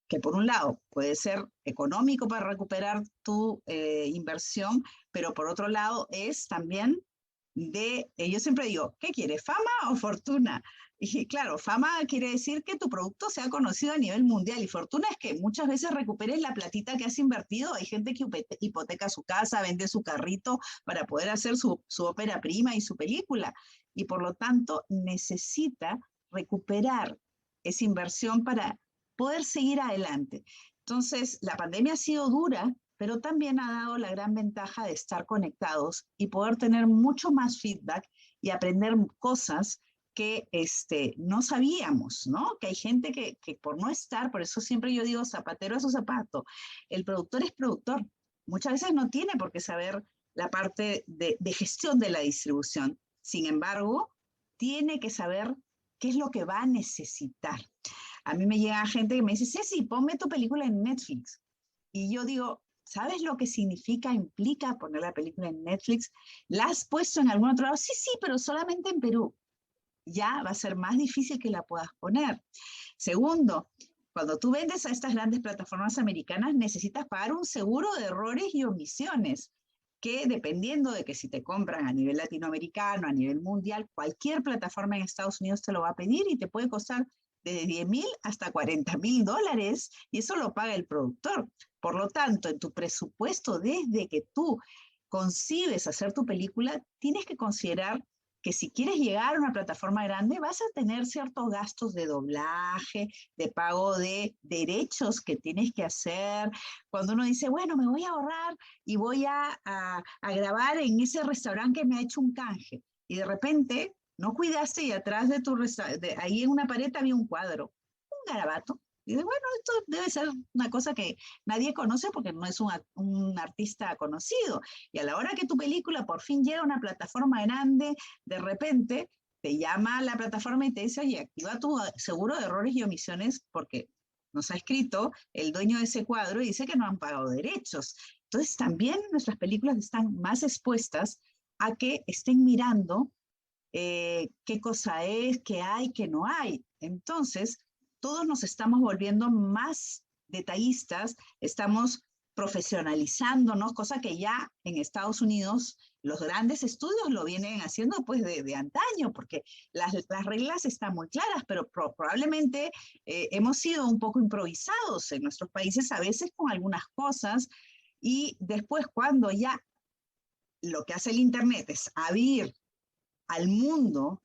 que por un lado puede ser económico para recuperar tu inversión, pero por otro lado es también yo siempre digo, ¿qué quieres, fama o fortuna? Y claro, fama quiere decir que tu producto sea conocido a nivel mundial, y fortuna es que muchas veces recuperes la platita que has invertido. Hay gente que hipoteca su casa, vende su carrito para poder hacer su ópera prima y su película, y por lo tanto necesita recuperar esa inversión para poder seguir adelante. Entonces, la pandemia ha sido dura, pero también ha dado la gran ventaja de estar conectados y poder tener mucho más feedback y aprender cosas que no sabíamos, ¿no? Que hay gente que por no estar, por eso siempre yo digo, zapatero a su zapato, el productor es productor. Muchas veces no tiene por qué saber la parte de gestión de la distribución. Sin embargo, tiene que saber qué es lo que va a necesitar. A mí me llega gente que me dice, Ceci, ponme tu película en Netflix. Y yo digo, ¿Sabes lo que implica poner la película en Netflix? ¿La has puesto en algún otro lado? Sí, sí, pero solamente en Perú. Ya va a ser más difícil que la puedas poner. Segundo, cuando tú vendes a estas grandes plataformas americanas, necesitas pagar un seguro de errores y omisiones, que dependiendo de que si te compran a nivel latinoamericano, a nivel mundial, cualquier plataforma en Estados Unidos te lo va a pedir y te puede costar desde 10,000 hasta $40,000, y eso lo paga el productor. Por lo tanto, en tu presupuesto, desde que tú concibes hacer tu película, tienes que considerar que si quieres llegar a una plataforma grande, vas a tener ciertos gastos de doblaje, de pago de derechos que tienes que hacer. Cuando uno dice, bueno, me voy a ahorrar y voy a grabar en ese restaurante que me ha hecho un canje, y de repente no cuidaste y atrás de tu restaurante, ahí en una pared había un cuadro, un garabato. Y de, bueno, esto debe ser una cosa que nadie conoce porque no es un artista conocido. Y a la hora que tu película por fin llega a una plataforma grande, de repente te llama la plataforma y te dice, oye, activa tu seguro de errores y omisiones porque nos ha escrito el dueño de ese cuadro y dice que no han pagado derechos. Entonces también nuestras películas están más expuestas a que estén mirando qué cosa es, qué hay, qué no hay. Entonces, todos nos estamos volviendo más detallistas, estamos profesionalizándonos, cosa que ya en Estados Unidos los grandes estudios lo vienen haciendo pues de antaño, porque las reglas están muy claras, pero probablemente hemos sido un poco improvisados en nuestros países a veces con algunas cosas, y después cuando ya lo que hace el Internet es abrir al mundo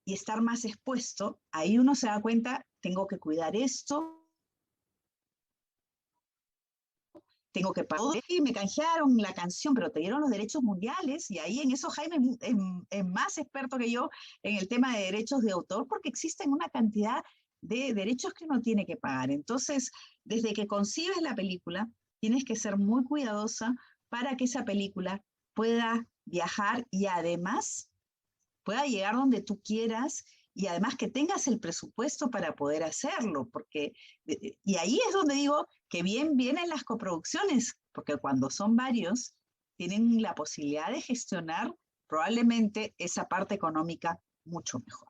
y estar más expuesto, ahí uno se da cuenta, tengo que cuidar esto, tengo que pagar. Y me canjearon la canción, pero te dieron los derechos mundiales, y ahí en eso Jaime es más experto que yo en el tema de derechos de autor, porque existen una cantidad de derechos que uno tiene que pagar. Entonces, desde que concibes la película, tienes que ser muy cuidadosa para que esa película pueda viajar y además pueda llegar donde tú quieras, y además que tengas el presupuesto para poder hacerlo, porque, y ahí es donde digo que bien vienen las coproducciones, porque cuando son varios, tienen la posibilidad de gestionar probablemente esa parte económica mucho mejor.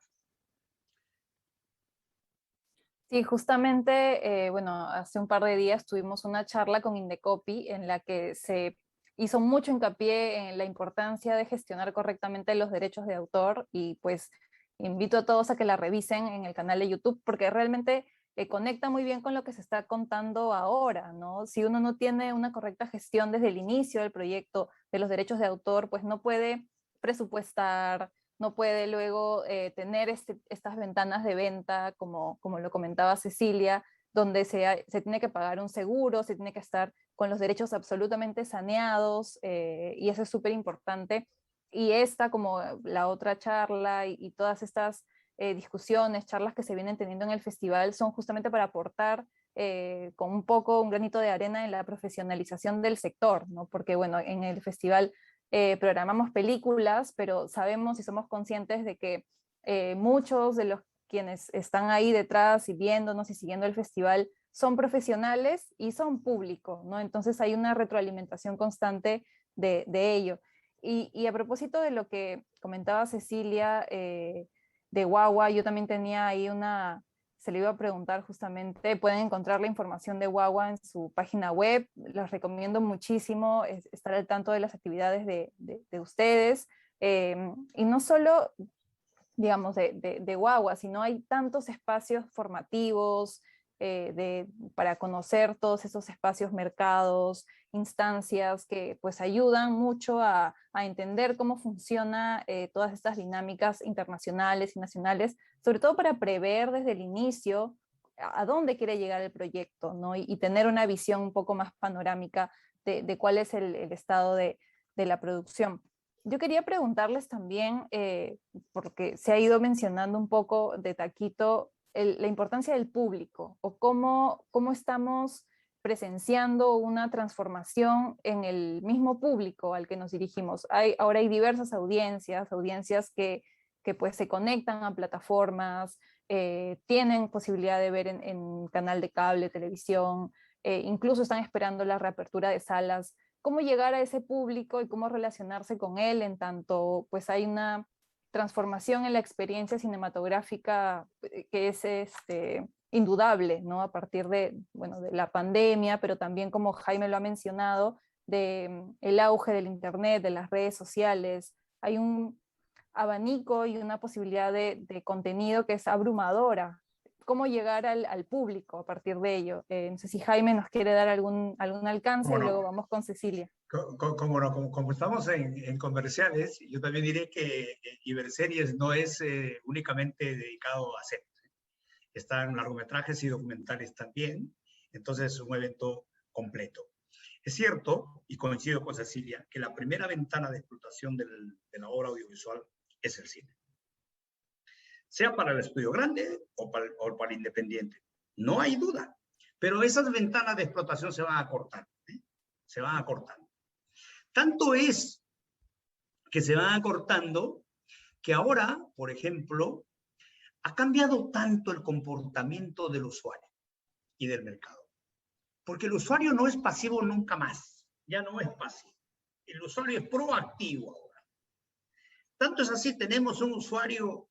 Sí, justamente, bueno, hace un par de días tuvimos una charla con Indecopy en la que se hizo mucho hincapié en la importancia de gestionar correctamente los derechos de autor, y pues invito a todos a que la revisen en el canal de YouTube porque realmente conecta muy bien con lo que se está contando ahora, ¿no? Si uno no tiene una correcta gestión desde el inicio del proyecto de los derechos de autor, pues no puede presupuestar, no puede luego tener estas ventanas de venta, como lo comentaba Cecilia, donde se tiene que pagar un seguro, se tiene que estar con los derechos absolutamente saneados, y eso es súper importante. Y esta, como la otra charla y todas estas discusiones, charlas que se vienen teniendo en el festival, son justamente para aportar con un granito de arena en la profesionalización del sector, ¿no? Porque bueno, en el festival programamos películas, pero sabemos y somos conscientes de que muchos de los quienes están ahí detrás y viéndonos y siguiendo el festival son profesionales y son público, ¿no? Entonces hay una retroalimentación constante de ello. Y a propósito de lo que comentaba Cecilia de Guagua, yo también tenía ahí se le iba a preguntar justamente, pueden encontrar la información de Guagua en su página web, les recomiendo muchísimo estar al tanto de las actividades de ustedes, y no solo, digamos, de Guagua, sino hay tantos espacios formativos para conocer todos esos espacios, mercados, instancias que pues ayudan mucho a entender cómo funciona todas estas dinámicas internacionales y nacionales, sobre todo para prever desde el inicio a dónde quiere llegar el proyecto, ¿no? Y tener una visión un poco más panorámica de cuál es el estado de la producción. Yo quería preguntarles también, porque se ha ido mencionando un poco de taquito, la importancia del público, o cómo estamos presenciando una transformación en el mismo público al que nos dirigimos. Ahora hay diversas audiencias que pues se conectan a plataformas, tienen posibilidad de ver en canal de cable, televisión, incluso están esperando la reapertura de salas. ¿Cómo llegar a ese público y cómo relacionarse con él en tanto pues hay una transformación en la experiencia cinematográfica que es indudable, ¿no? A partir de, bueno, de la pandemia, pero también, como Jaime lo ha mencionado, el auge del internet, de las redes sociales. Hay un abanico y una posibilidad de contenido que es abrumadora. ¿Cómo llegar al público a partir de ello? No sé si Jaime nos quiere dar algún alcance y luego vamos con Cecilia. Como estamos en comerciales, yo también diré que Iberseries no es únicamente dedicado a series. Están largometrajes y documentales también, entonces es un evento completo. Es cierto, y coincido con Cecilia, que la primera ventana de explotación de la obra audiovisual es el cine. Sea para el estudio grande o para el independiente. No hay duda. Pero esas ventanas de explotación se van a cortar. Se van acortando. Tanto es que se van acortando que ahora, por ejemplo, ha cambiado tanto el comportamiento del usuario y del mercado. Porque el usuario no es pasivo nunca más. Ya no es pasivo. El usuario es proactivo ahora. Tanto es así, tenemos un usuario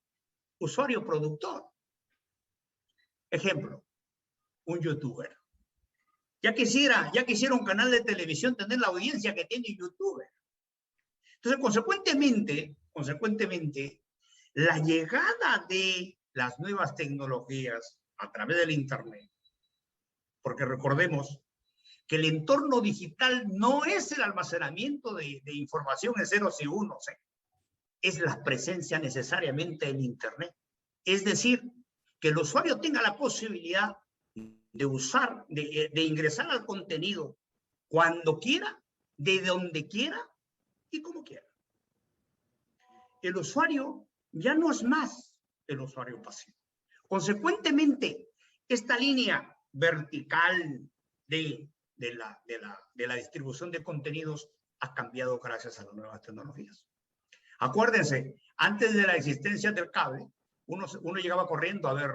productor. Ejemplo, un youtuber. Ya quisiera un canal de televisión tener la audiencia que tiene un youtuber. Entonces, consecuentemente, la llegada de las nuevas tecnologías a través del internet, porque recordemos que el entorno digital no es el almacenamiento de información en ceros y unos, es la presencia necesariamente en internet. Es decir, que el usuario tenga la posibilidad de ingresar al contenido cuando quiera, de donde quiera y como quiera. El usuario ya no es más el usuario pasivo. Consecuentemente, esta línea vertical de la distribución de contenidos ha cambiado gracias a las nuevas tecnologías. Acuérdense, antes de la existencia del cable, uno llegaba corriendo a ver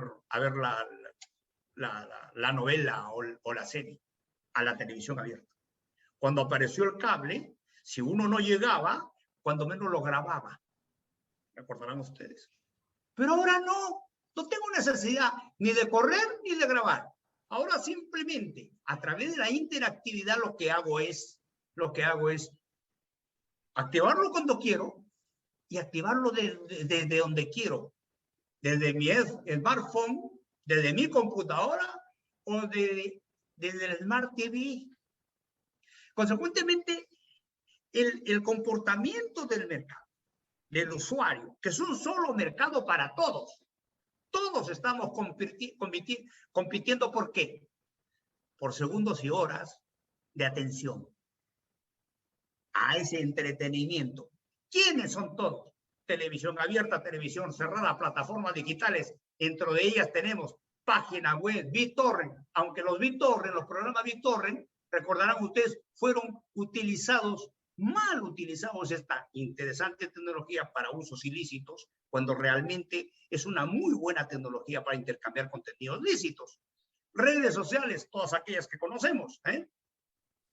la novela o la serie a la televisión abierta. Cuando apareció el cable, si uno no llegaba, cuando menos lo grababa. ¿Recordarán ustedes? Pero ahora no tengo necesidad ni de correr ni de grabar. Ahora simplemente, a través de la interactividad, lo que hago es activarlo cuando quiero y activarlo desde donde quiero. Desde mi smartphone, desde mi computadora o desde el Smart TV. Consecuentemente, el comportamiento del mercado, del usuario, que es un solo mercado para todos. Todos estamos compitiendo ¿por qué? Por segundos y horas de atención a ese entretenimiento. ¿Quiénes son todos? Televisión abierta, televisión cerrada, plataformas digitales. Dentro de ellas tenemos página web, BitTorrent. Aunque los programas BitTorrent, recordarán ustedes, fueron mal utilizados esta interesante tecnología para usos ilícitos, cuando realmente es una muy buena tecnología para intercambiar contenidos lícitos. Redes sociales, todas aquellas que conocemos,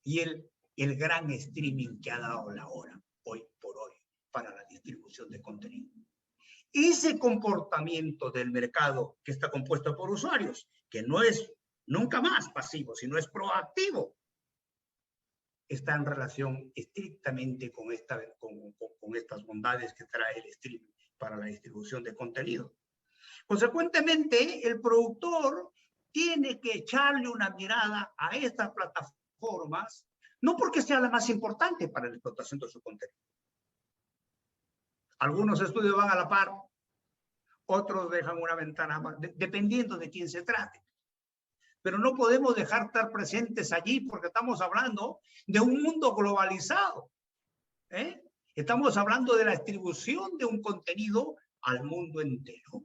y el gran streaming que ha dado la hora, hoy por hoy, para la distribución de contenido. Ese comportamiento del mercado que está compuesto por usuarios, que no es nunca más pasivo, sino es proactivo, está en relación estrictamente con estas bondades que trae el streaming para la distribución de contenido. Consecuentemente, el productor tiene que echarle una mirada a estas plataformas, no porque sea la más importante para la explotación de su contenido. Algunos estudios van a la par, otros dejan una ventana más, dependiendo de quién se trate. Pero no podemos dejar estar presentes allí porque estamos hablando de un mundo globalizado. Estamos hablando de la distribución de un contenido al mundo entero.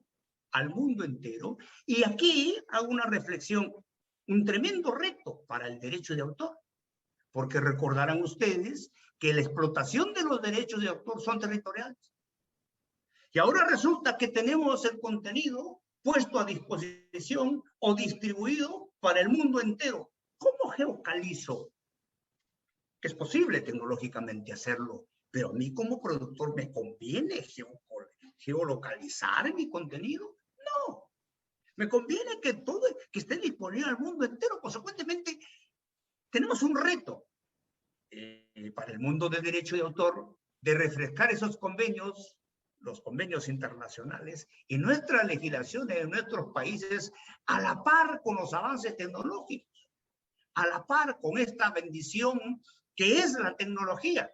Al mundo entero. Y aquí hago una reflexión, un tremendo reto para el derecho de autor. Porque recordarán ustedes que la explotación de los derechos de autor son territoriales. Y ahora resulta que tenemos el contenido puesto a disposición o distribuido para el mundo entero. ¿Cómo geocalizo? Es posible tecnológicamente hacerlo, pero a mí como productor me conviene geolocalizar mi contenido. No, me conviene que todo que esté disponible al mundo entero. Consecuentemente, tenemos un reto para el mundo del derecho de autor de refrescar esos convenios, los convenios internacionales, y nuestras legislaciones en nuestros países a la par con los avances tecnológicos, a la par con esta bendición que es la tecnología.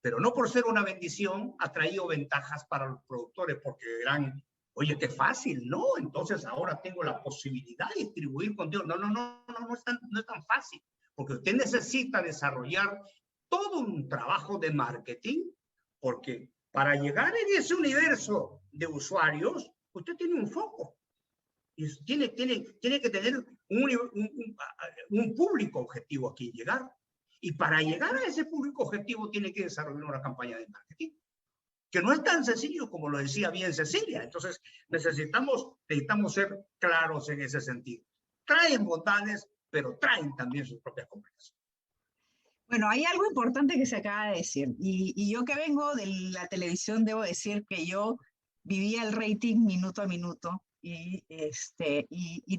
Pero no por ser una bendición ha traído ventajas para los productores, porque dirán, oye, qué fácil, ¿no? Entonces ahora tengo la posibilidad de distribuir contenido. No es tan fácil, porque usted necesita desarrollar todo un trabajo de marketing, porque para llegar en ese universo de usuarios, usted tiene un foco. Y tiene que tener un público objetivo a quien llegar. Y para llegar a ese público objetivo tiene que desarrollar una campaña de marketing, que no es tan sencillo como lo decía bien Cecilia. Entonces necesitamos ser claros en ese sentido. Traen bondades, pero traen también sus propias complicaciones. Bueno, hay algo importante que se acaba de decir, y yo que vengo de la televisión debo decir que yo vivía el rating minuto a minuto, y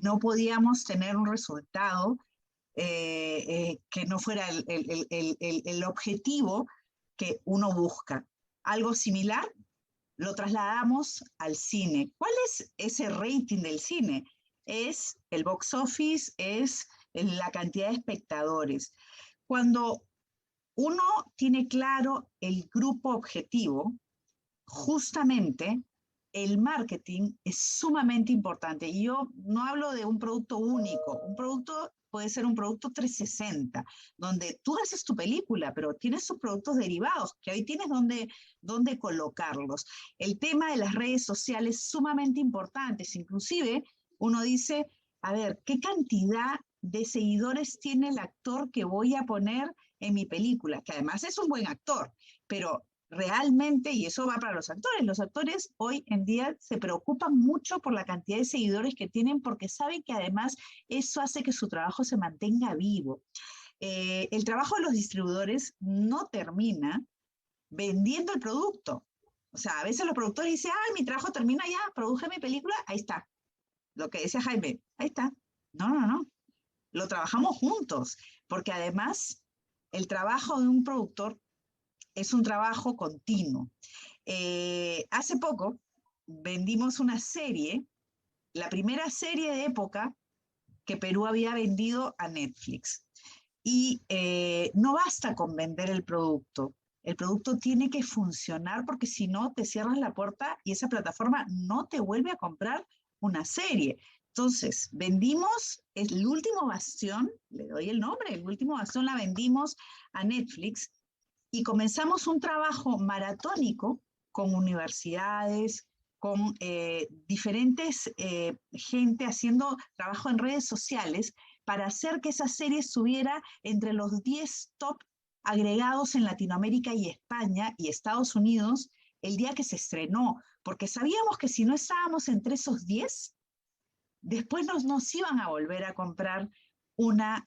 no podíamos tener un resultado que no fuera el objetivo que uno busca. Algo similar lo trasladamos al cine. ¿Cuál es ese rating del cine? Es el box office, es la cantidad de espectadores. Cuando uno tiene claro el grupo objetivo, justamente el marketing es sumamente importante. Y yo no hablo de un producto único, un producto puede ser un producto 360, donde tú haces tu película, pero tienes sus productos derivados, que hoy tienes dónde colocarlos. El tema de las redes sociales es sumamente importante. Inclusive uno dice, a ver, ¿qué cantidad de seguidores tiene el actor que voy a poner en mi película? Que además es un buen actor, pero realmente, y eso va para los actores hoy en día se preocupan mucho por la cantidad de seguidores que tienen, porque saben que además eso hace que su trabajo se mantenga vivo. El trabajo de los distribuidores no termina vendiendo el producto. O sea, a veces los productores dicen, ay, mi trabajo termina ya, produje mi película, ahí está. Lo que decía Jaime, ahí está. No. Lo trabajamos juntos, porque además el trabajo de un productor es un trabajo continuo. Hace poco vendimos una serie, la primera serie de época que Perú había vendido a Netflix. Y no basta con vender el producto tiene que funcionar, porque si no te cierras la puerta y esa plataforma no te vuelve a comprar una serie. Entonces, vendimos el último bastión, le doy el nombre, el último bastión la vendimos a Netflix, y comenzamos un trabajo maratónico con universidades, con diferentes gente haciendo trabajo en redes sociales para hacer que esa serie estuviera entre los 10 top agregados en Latinoamérica y España y Estados Unidos el día que se estrenó, porque sabíamos que si no estábamos entre esos 10, después nos iban a volver a comprar una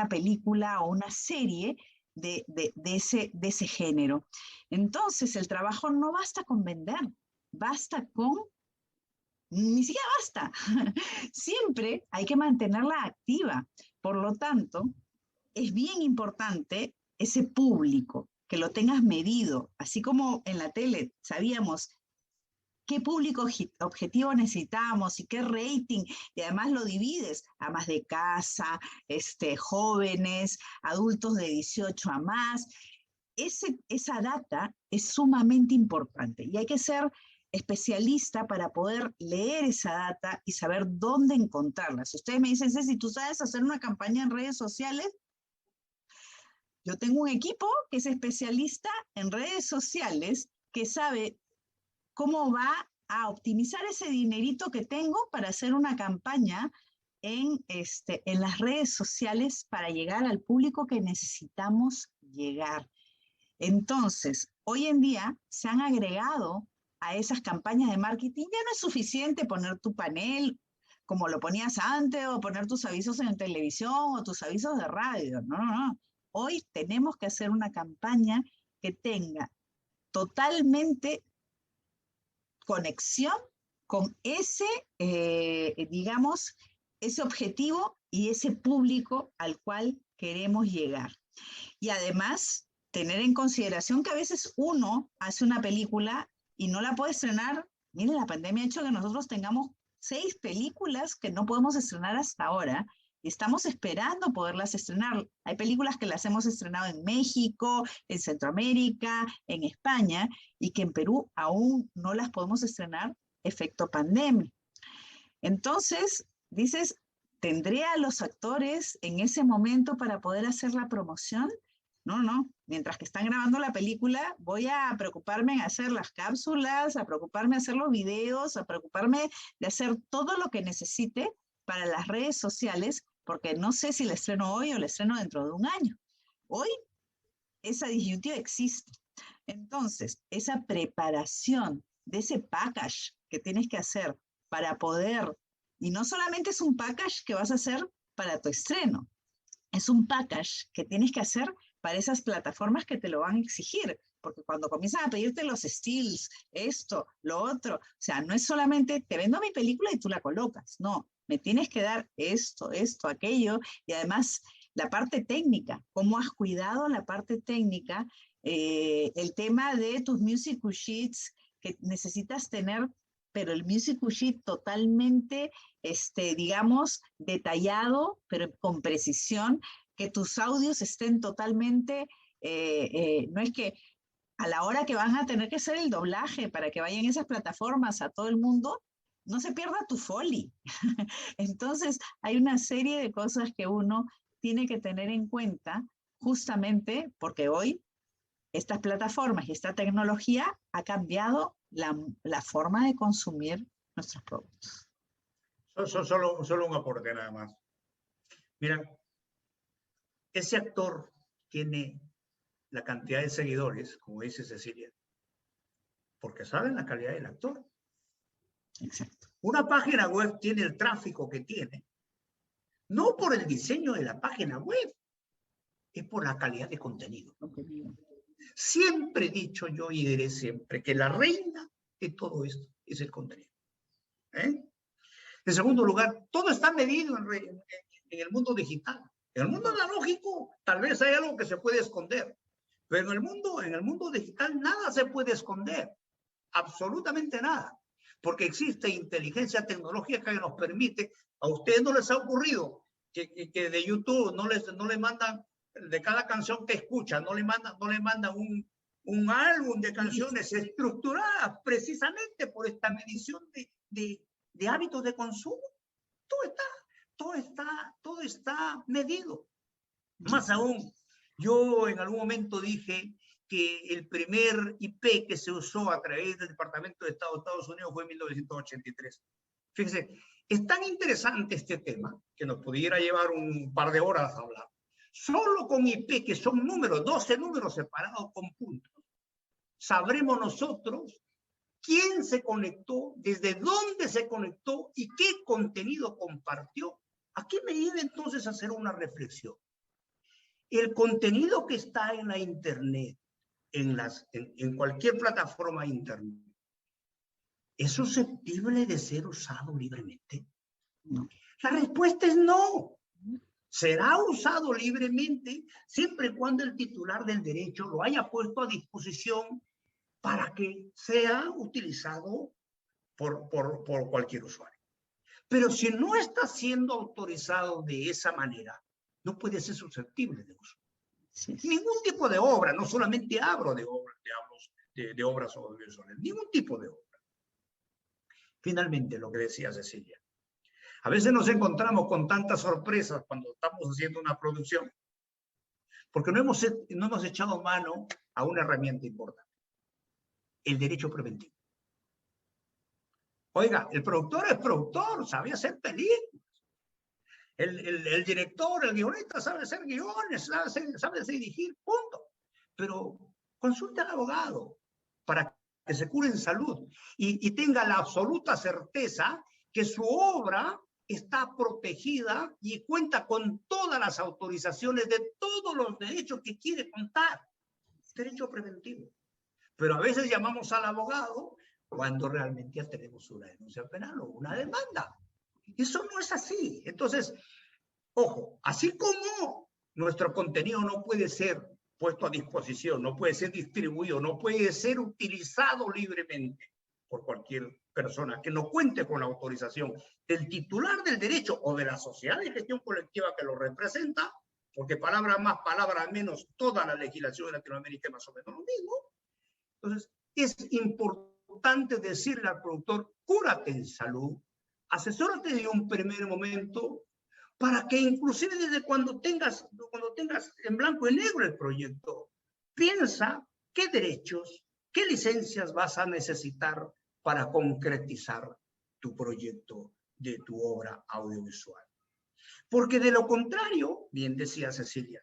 película o una serie de ese género. Entonces, el trabajo no basta con vender, ni siquiera basta. Siempre hay que mantenerla activa. Por lo tanto, es bien importante ese público, que lo tengas medido, así como en la tele sabíamos qué público objetivo necesitamos y qué rating, y además lo divides, amas de casa, jóvenes, adultos de 18 a más. Esa data es sumamente importante y hay que ser especialista para poder leer esa data y saber dónde encontrarla. Si ustedes me dicen, Ceci, ¿tú sabes hacer una campaña en redes sociales? Yo tengo un equipo que es especialista en redes sociales, que sabe cómo va a optimizar ese dinerito que tengo para hacer una campaña en las redes sociales para llegar al público que necesitamos llegar. Entonces, hoy en día se han agregado a esas campañas de marketing. Ya no es suficiente poner tu panel como lo ponías antes, o poner tus avisos en televisión o tus avisos de radio. No, no, no. Hoy tenemos que hacer una campaña que tenga totalmente conexión con ese, digamos, ese objetivo y ese público al cual queremos llegar. Y además, tener en consideración que a veces uno hace una película y no la puede estrenar. Miren, la pandemia ha hecho que nosotros tengamos 6 películas que no podemos estrenar hasta ahora, y estamos esperando poderlas estrenar. Hay películas que las hemos estrenado en México, en Centroamérica, en España, y que en Perú aún no las podemos estrenar efecto pandemia. Entonces, dices, ¿tendré a los actores en ese momento para poder hacer la promoción? No, no. Mientras que están grabando la película, voy a preocuparme en hacer las cápsulas, a preocuparme en hacer los videos, a preocuparme de hacer todo lo que necesite para las redes sociales, porque no sé si la estreno hoy o la estreno dentro de un año. Hoy esa disyuntiva existe. Entonces, esa preparación de ese package que tienes que hacer para poder, y no solamente es un package que vas a hacer para tu estreno, es un package que tienes que hacer para esas plataformas que te lo van a exigir, porque cuando comienzan a pedirte los stills, esto, lo otro, o sea, no es solamente te vendo mi película y tú la colocas, no, me tienes que dar esto, aquello, y además la parte técnica, cómo has cuidado la parte técnica, el tema de tus musical sheets que necesitas tener, pero el musical sheet totalmente, digamos, detallado, pero con precisión, que tus audios estén totalmente, no es que a la hora que van a tener que hacer el doblaje para que vayan esas plataformas a todo el mundo, no se pierda tu foley. Entonces, hay una serie de cosas que uno tiene que tener en cuenta, justamente porque hoy estas plataformas y esta tecnología ha cambiado la forma de consumir nuestros productos. Solo un aporte nada más. Mira, ese actor tiene la cantidad de seguidores, como dice Cecilia, porque saben la calidad del actor. Exacto. Una página web tiene el tráfico que tiene, no por el diseño de la página web, es por la calidad de contenido. Siempre he dicho yo y diré siempre que la reina de todo esto es el contenido. En segundo lugar, todo está medido en el mundo digital. En el mundo analógico, tal vez hay algo que se puede esconder, pero en el mundo digital nada se puede esconder, absolutamente nada, porque existe inteligencia tecnológica que nos permite. A ustedes no les ha ocurrido que de YouTube no les mandan, de cada canción que escuchan, no le mandan un álbum de canciones estructuradas precisamente por esta medición de hábitos de consumo. Todo está medido. Más aún, yo en algún momento dije que el primer IP que se usó a través del Departamento de Estado de Estados Unidos fue en 1983. Fíjense, es tan interesante este tema que nos pudiera llevar un par de horas a hablar. Solo con IP, que son números, 12 números separados con puntos, sabremos nosotros quién se conectó, desde dónde se conectó y qué contenido compartió. Aquí me lleva entonces a hacer una reflexión. El contenido que está en la internet, en cualquier plataforma de internet, ¿es susceptible de ser usado libremente? No. La respuesta es no. Será usado libremente siempre y cuando el titular del derecho lo haya puesto a disposición para que sea utilizado por cualquier usuario. Pero si no está siendo autorizado de esa manera, no puede ser susceptible de uso. Sí. Ningún tipo de obra, no solamente hablo de obras audiovisuales, ningún tipo de obra. Finalmente, lo que decía Cecilia, a veces nos encontramos con tantas sorpresas cuando estamos haciendo una producción, porque no hemos echado mano a una herramienta importante, el derecho preventivo. Oiga, el productor es productor, sabe hacer películas. El director, el guionista sabe hacer guiones, sabe dirigir, punto. Pero consulta al abogado para que se cure en salud y tenga la absoluta certeza que su obra está protegida y cuenta con todas las autorizaciones de todos los derechos que quiere contar. Derecho preventivo. Pero a veces llamamos al abogado cuando realmente ya tenemos una denuncia penal o una demanda. Eso no es así. Entonces, ojo, así como nuestro contenido no puede ser puesto a disposición, no puede ser distribuido, no puede ser utilizado libremente por cualquier persona que no cuente con la autorización del titular del derecho o de la sociedad de gestión colectiva que lo representa, porque palabra más, palabra menos, toda la legislación de Latinoamérica es más o menos lo mismo. Entonces, es importante decirle al productor, cúrate en salud, asesórate de un primer momento, para que inclusive desde cuando tengas en blanco y negro el proyecto, piensa qué derechos, qué licencias vas a necesitar para concretizar tu proyecto de tu obra audiovisual. Porque de lo contrario, bien decía Cecilia,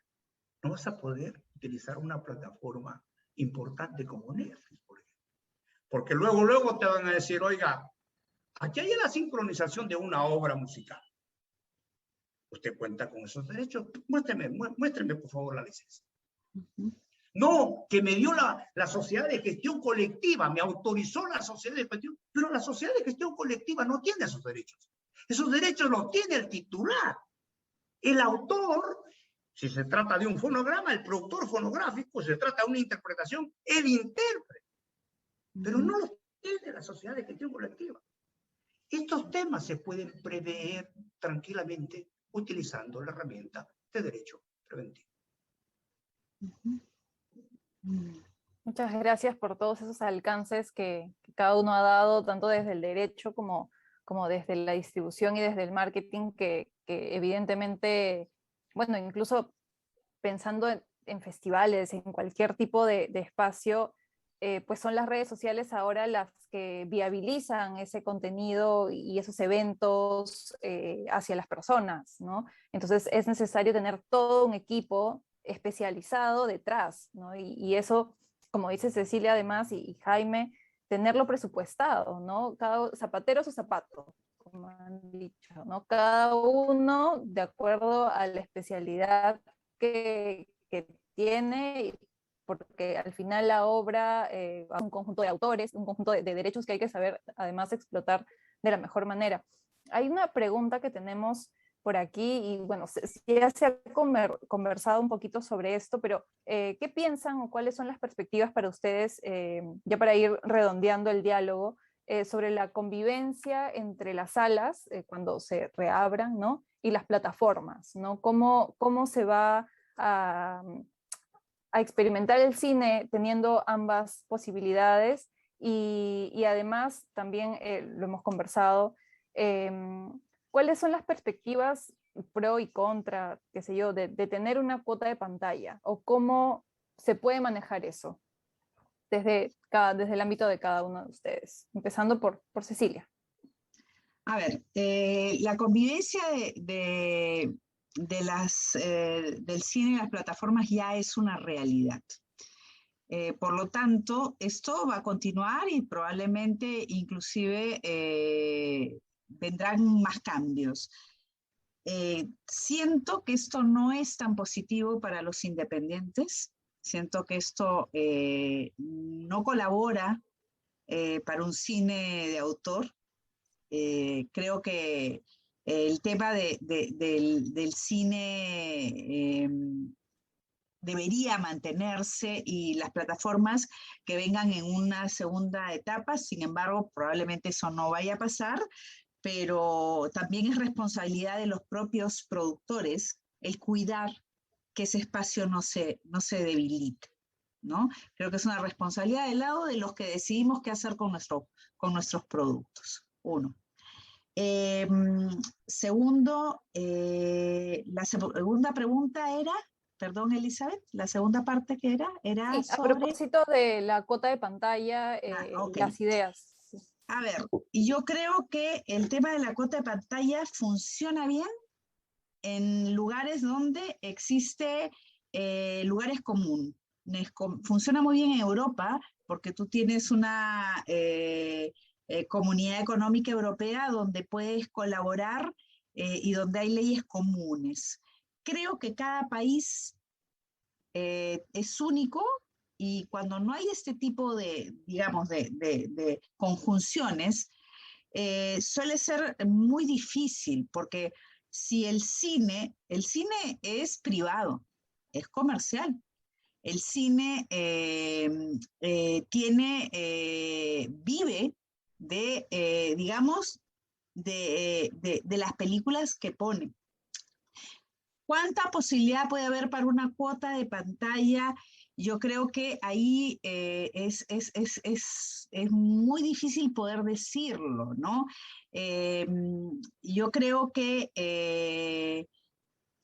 no vas a poder utilizar una plataforma importante como Netflix, por ejemplo. Porque luego te van a decir, oiga, aquí hay la sincronización de una obra musical. ¿Usted cuenta con esos derechos? Muéstreme por favor la licencia. No, que me dio la sociedad de gestión colectiva, me autorizó la sociedad de gestión, pero la sociedad de gestión colectiva no tiene esos derechos. Esos derechos los tiene el titular. El autor, si se trata de un fonograma, el productor fonográfico, si se trata de una interpretación, el intérprete. Pero no los tiene la sociedad de gestión colectiva. Estos temas se pueden prever tranquilamente utilizando la herramienta de derecho preventivo. Muchas gracias por todos esos alcances que cada uno ha dado, tanto desde el derecho como desde la distribución y desde el marketing, que evidentemente, bueno, incluso pensando en festivales, en cualquier tipo de espacio, pues son las redes sociales ahora las que viabilizan ese contenido y esos eventos hacia las personas, ¿no? Entonces es necesario tener todo un equipo especializado detrás, ¿no? Y eso, como dice Cecilia además y Jaime, tenerlo presupuestado, ¿no? Cada zapatero su zapato, como han dicho, ¿no? Cada uno de acuerdo a la especialidad que tiene, porque al final la obra es un conjunto de autores, un conjunto de derechos que hay que saber además explotar de la mejor manera. Hay una pregunta que tenemos por aquí, y bueno, ya se ha conversado un poquito sobre esto, pero ¿qué piensan o cuáles son las perspectivas para ustedes, ya para ir redondeando el diálogo, sobre la convivencia entre las salas, cuando se reabran, ¿no? Y las plataformas, ¿no? ¿Cómo se va a experimentar el cine teniendo ambas posibilidades? Y además, también lo hemos conversado, ¿cuáles son las perspectivas pro y contra, qué sé yo, de tener una cuota de pantalla? ¿O cómo se puede manejar eso desde el ámbito de cada uno de ustedes? Empezando por Cecilia. A ver, la convivencia del cine y las plataformas ya es una realidad. Por lo tanto, esto va a continuar y probablemente inclusive vendrán más cambios. Siento que esto no es tan positivo para los independientes. Siento que esto no colabora para un cine de autor. Creo que el tema del cine debería mantenerse y las plataformas que vengan en una segunda etapa. Sin embargo, probablemente eso no vaya a pasar, pero también es responsabilidad de los propios productores el cuidar que ese espacio no se debilite, ¿no? Creo que es una responsabilidad del lado de los que decidimos qué hacer con nuestros productos. Uno. Segundo, la segunda pregunta era, perdón Elizabeth, la segunda parte que era sí, sobre... A propósito de la cuota de pantalla, okay. Las ideas. Sí. A ver, yo creo que el tema de la cuota de pantalla funciona bien en lugares donde existe lugares comunes. Funciona muy bien en Europa porque tú tienes una comunidad económica europea donde puedes colaborar y donde hay leyes comunes. Creo que cada país es único, y cuando no hay este tipo de, digamos, de conjunciones, suele ser muy difícil, porque si el cine es privado, es comercial. El cine vive de, digamos, de las películas que pone. ¿Cuánta posibilidad puede haber para una cuota de pantalla? Yo creo que ahí es muy difícil poder decirlo, ¿no? Yo creo que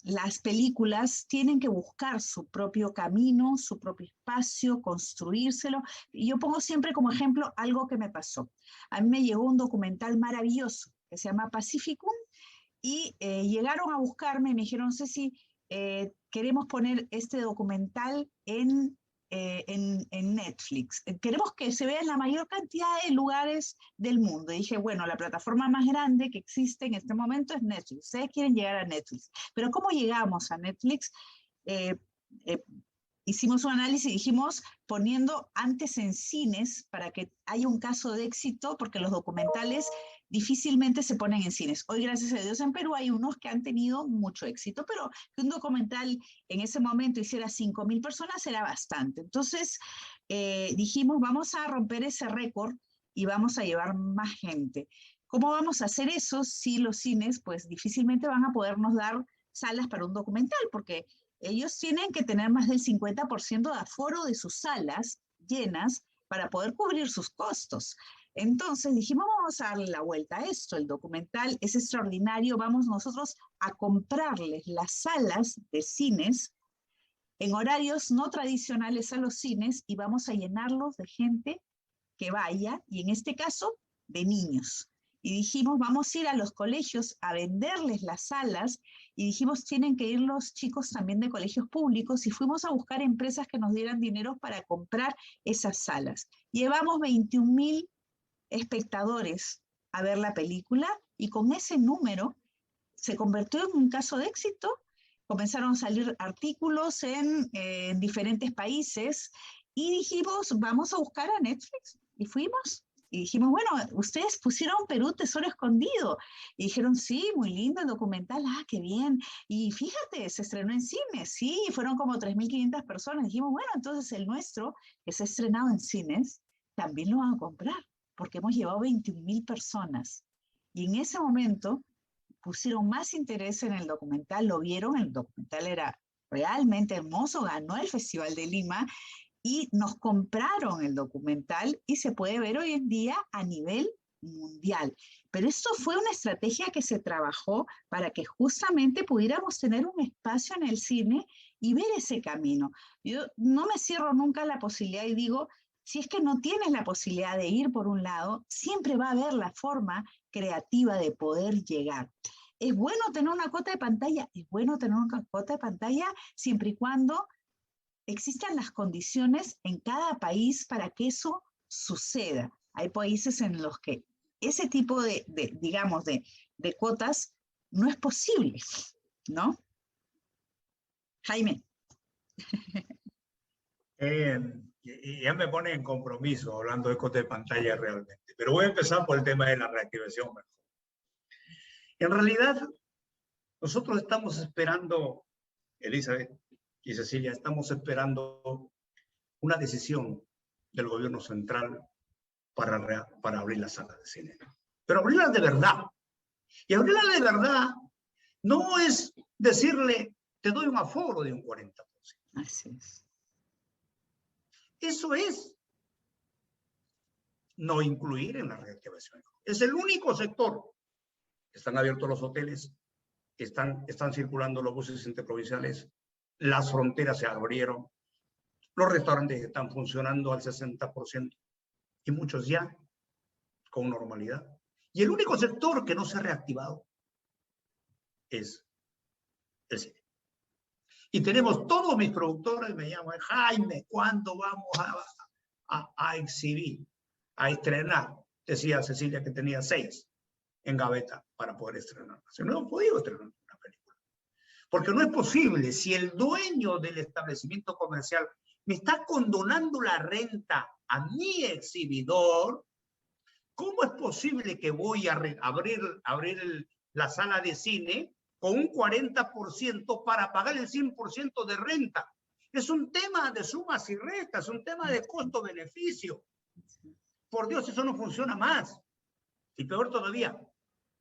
las películas tienen que buscar su propio camino, su propio espacio, construírselo. Y yo pongo siempre como ejemplo algo que me pasó. A mí me llegó un documental maravilloso que se llama Pacificum, y llegaron a buscarme y me dijeron, Ceci, queremos poner este documental en Netflix. Queremos que se vea en la mayor cantidad de lugares del mundo. Y dije, bueno, la plataforma más grande que existe en este momento es Netflix. Ustedes quieren llegar a Netflix. Pero ¿cómo llegamos a Netflix? Hicimos un análisis y dijimos, poniendo antes en cines para que haya un caso de éxito, porque los documentales difícilmente se ponen en cines. Hoy, gracias a Dios, en Perú hay unos que han tenido mucho éxito, pero que un documental en ese momento hiciera 5.000 personas era bastante. Entonces dijimos, vamos a romper ese récord y vamos a llevar más gente. ¿Cómo vamos a hacer eso si los cines, pues difícilmente van a podernos dar salas para un documental? Porque ellos tienen que tener más del 50% de aforo de sus salas llenas para poder cubrir sus costos. Entonces dijimos, vamos a darle la vuelta a esto, el documental es extraordinario, vamos nosotros a comprarles las salas de cines en horarios no tradicionales a los cines y vamos a llenarlos de gente que vaya, y en este caso, de niños. Y dijimos, vamos a ir a los colegios a venderles las salas, y dijimos, tienen que ir los chicos también de colegios públicos, y fuimos a buscar empresas que nos dieran dinero para comprar esas salas. Llevamos 21.000 espectadores a ver la película, y con ese número se convirtió en un caso de éxito. Comenzaron a salir artículos en diferentes países, y dijimos, vamos a buscar a Netflix, y fuimos. Y dijimos, bueno, ustedes pusieron Perú Tesoro Escondido. Y dijeron, sí, muy lindo el documental, qué bien. Y fíjate, se estrenó en cines, sí, fueron como 3.500 personas. Dijimos, bueno, entonces el nuestro, que se ha estrenado en cines, también lo van a comprar, porque hemos llevado 21.000 personas. Y en ese momento pusieron más interés en el documental, lo vieron, el documental era realmente hermoso, ganó el Festival de Lima, y nos compraron el documental y se puede ver hoy en día a nivel mundial. Pero esto fue una estrategia que se trabajó para que justamente pudiéramos tener un espacio en el cine y ver ese camino. Yo no me cierro nunca la posibilidad y digo, si es que no tienes la posibilidad de ir por un lado, siempre va a haber la forma creativa de poder llegar. ¿Es bueno tener una cuota de pantalla? Es bueno tener una cuota de pantalla siempre y cuando existan las condiciones en cada país para que eso suceda. Hay países en los que ese tipo de cuotas no es posible, ¿no? Jaime. Ya me pone en compromiso hablando de cuota de pantalla realmente, pero voy a empezar por el tema de la reactivación mejor. En realidad, nosotros estamos esperando, Elizabeth y Cecilia, estamos esperando una decisión del gobierno central para abrir las salas de cine. Pero abrirlas de verdad. Y abrirlas de verdad no es decirle, te doy un aforo de un 40%. Así es. Eso es no incluir en la reactivación. Es el único sector. Están abiertos los hoteles, están circulando los buses interprovinciales, las fronteras se abrieron, los restaurantes están funcionando al 60% y muchos ya con normalidad. Y el único sector que no se ha reactivado es el cine. Y tenemos todos mis productores, me llaman, Jaime, ¿cuándo vamos a exhibir, a estrenar? Decía Cecilia que tenía 6. en gaveta para poder estrenarla. Si no hemos podido estrenar una película. Porque no es posible, si el dueño del establecimiento comercial me está condonando la renta a mi exhibidor, ¿cómo es posible que voy a abrir la sala de cine con un 40% para pagar el 100% de renta? Es un tema de sumas y restas, es un tema de costo-beneficio. Por Dios, eso no funciona más. Y peor todavía,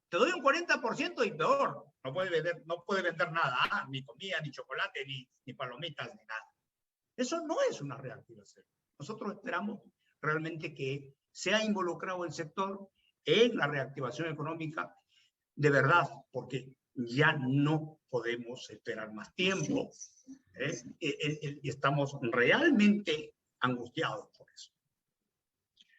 te doy un 40% y peor. No puede vender nada, ni comida, ni chocolate, ni palomitas, ni nada. Eso no es una reactivación. Nosotros esperamos realmente que se ha involucrado el sector en la reactivación económica de verdad, porque ya no podemos esperar más tiempo. Estamos realmente angustiados por eso.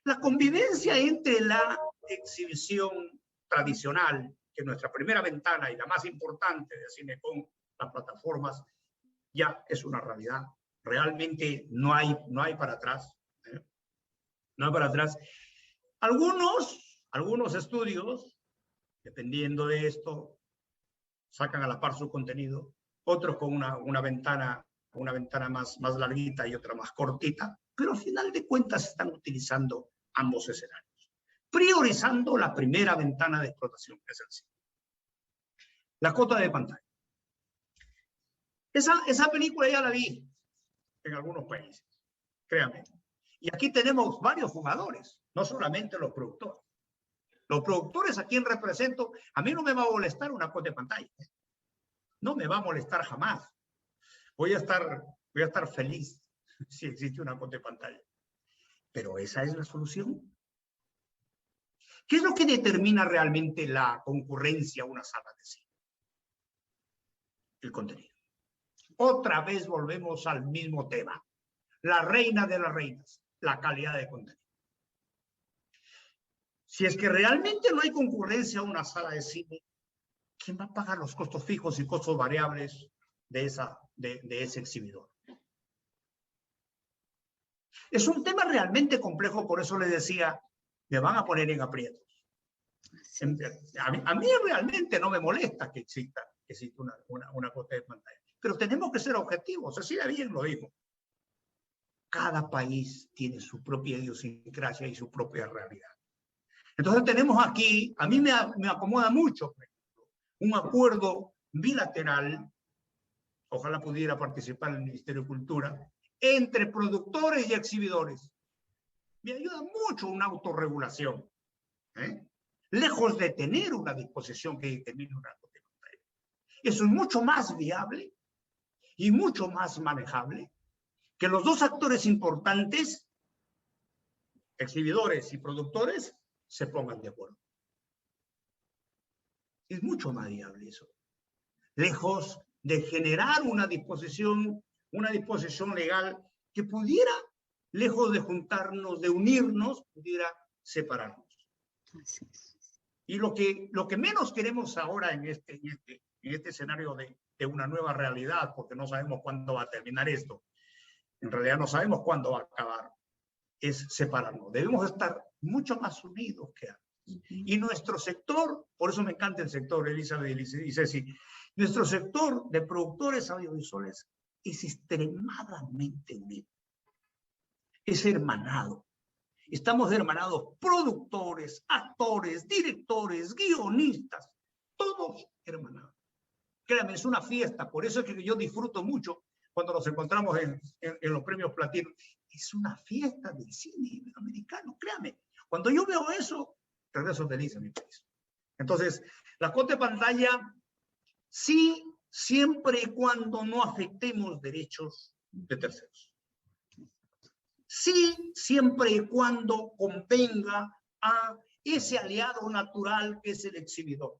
La convivencia entre la exhibición tradicional, que es nuestra primera ventana y la más importante de cine con las plataformas, ya es una realidad. Realmente no hay para atrás. No hay para atrás. Algunos estudios, dependiendo de esto, sacan a la par su contenido, otros con una ventana más larguita y otra más cortita, pero al final de cuentas están utilizando ambos escenarios, priorizando la primera ventana de explotación, que es el cine. La cota de pantalla. Esa película ya la vi en algunos países, créanme. Y aquí tenemos varios jugadores, no solamente los productores. Los productores a quien represento, a mí no me va a molestar una cota de pantalla. No me va a molestar jamás. Voy a estar feliz si existe una cota de pantalla. Pero esa es la solución. ¿Qué es lo que determina realmente la concurrencia a una sala de cine? El contenido. Otra vez volvemos al mismo tema. La reina de las reinas, la calidad de contenido. Si es que realmente no hay concurrencia a una sala de cine, ¿quién va a pagar los costos fijos y costos variables de ese exhibidor? Es un tema realmente complejo, por eso les decía, me van a poner en aprietos. A mí realmente no me molesta que exista una cota de pantalla, pero tenemos que ser objetivos. Cecilia bien lo dijo. Cada país tiene su propia idiosincrasia y su propia realidad. Entonces tenemos aquí, a mí me acomoda mucho, por ejemplo, un acuerdo bilateral, ojalá pudiera participar en el Ministerio de Cultura, entre productores y exhibidores. Me ayuda mucho una autorregulación, lejos de tener una disposición que determine una cosa. Eso es mucho más viable y mucho más manejable que los dos actores importantes, exhibidores y productores, se pongan de acuerdo. Es mucho más viable eso. Lejos de generar una disposición legal que pudiera, lejos de juntarnos, de unirnos, pudiera separarnos. Y lo que menos queremos ahora en este escenario de una nueva realidad, porque no sabemos cuándo va a terminar esto, en realidad no sabemos cuándo va a acabar, es separarnos. Debemos estar mucho más unidos que antes. Y nuestro sector, por eso me encanta el sector, Elizabeth y Ceci, nuestro sector de productores audiovisuales es extremadamente unido. Es hermanado. Estamos hermanados productores, actores, directores, guionistas, todos hermanados. Créanme, es una fiesta, por eso es que yo disfruto mucho cuando nos encontramos en los premios Platino. Es una fiesta del cine iberoamericano, créanme. Cuando yo veo eso, regreso feliz a mi país. Entonces, la cota de pantalla, sí, siempre y cuando no afectemos derechos de terceros. Sí, siempre y cuando convenga a ese aliado natural que es el exhibidor.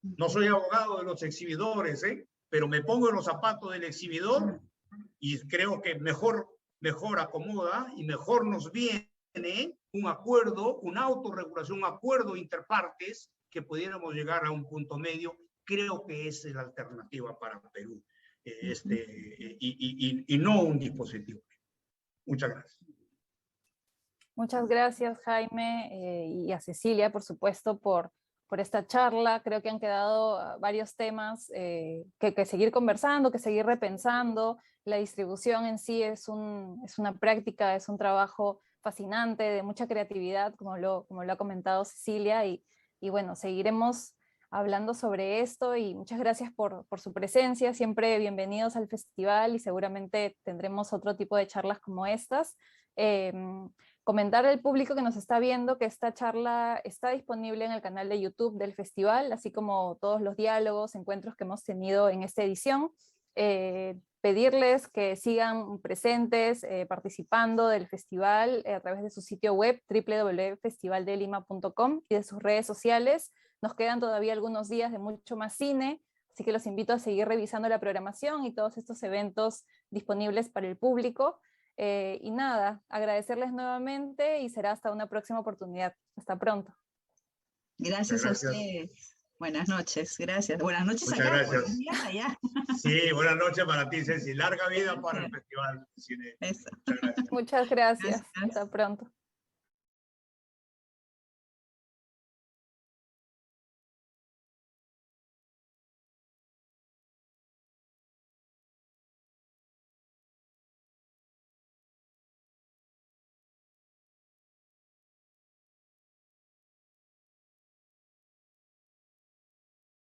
No soy abogado de los exhibidores, pero me pongo en los zapatos del exhibidor y creo que mejor acomoda y mejor nos viene un acuerdo, una autorregulación, un acuerdo interpartes que pudiéramos llegar a un punto medio. Creo que esa es la alternativa para Perú y no un dispositivo. Muchas gracias. Muchas gracias, Jaime, y a Cecilia, por supuesto, por por esta charla. Creo que han quedado varios temas que seguir conversando, que seguir repensando. La distribución en sí es una práctica, es un trabajo fascinante, de mucha creatividad, como lo ha comentado Cecilia, y bueno, seguiremos hablando sobre esto, y muchas gracias por su presencia. Siempre bienvenidos al festival, y seguramente tendremos otro tipo de charlas como estas. Comentar al público que nos está viendo que esta charla está disponible en el canal de YouTube del festival, así como todos los diálogos, encuentros que hemos tenido en esta edición. Pedirles que sigan presentes, participando del festival a través de su sitio web www.festivaldelima.com y de sus redes sociales. Nos quedan todavía algunos días de mucho más cine, así que los invito a seguir revisando la programación y todos estos eventos disponibles para el público. Y nada, agradecerles nuevamente, y será hasta una próxima oportunidad. Hasta pronto. Gracias a ustedes. Buenas noches, gracias. Buenas noches Muchas acá. gracias. Buenos días allá. Sí, buenas noches para ti, Ceci. Larga vida para el Festival de Cine. Eso. Muchas gracias. Muchas gracias. Gracias. Hasta pronto.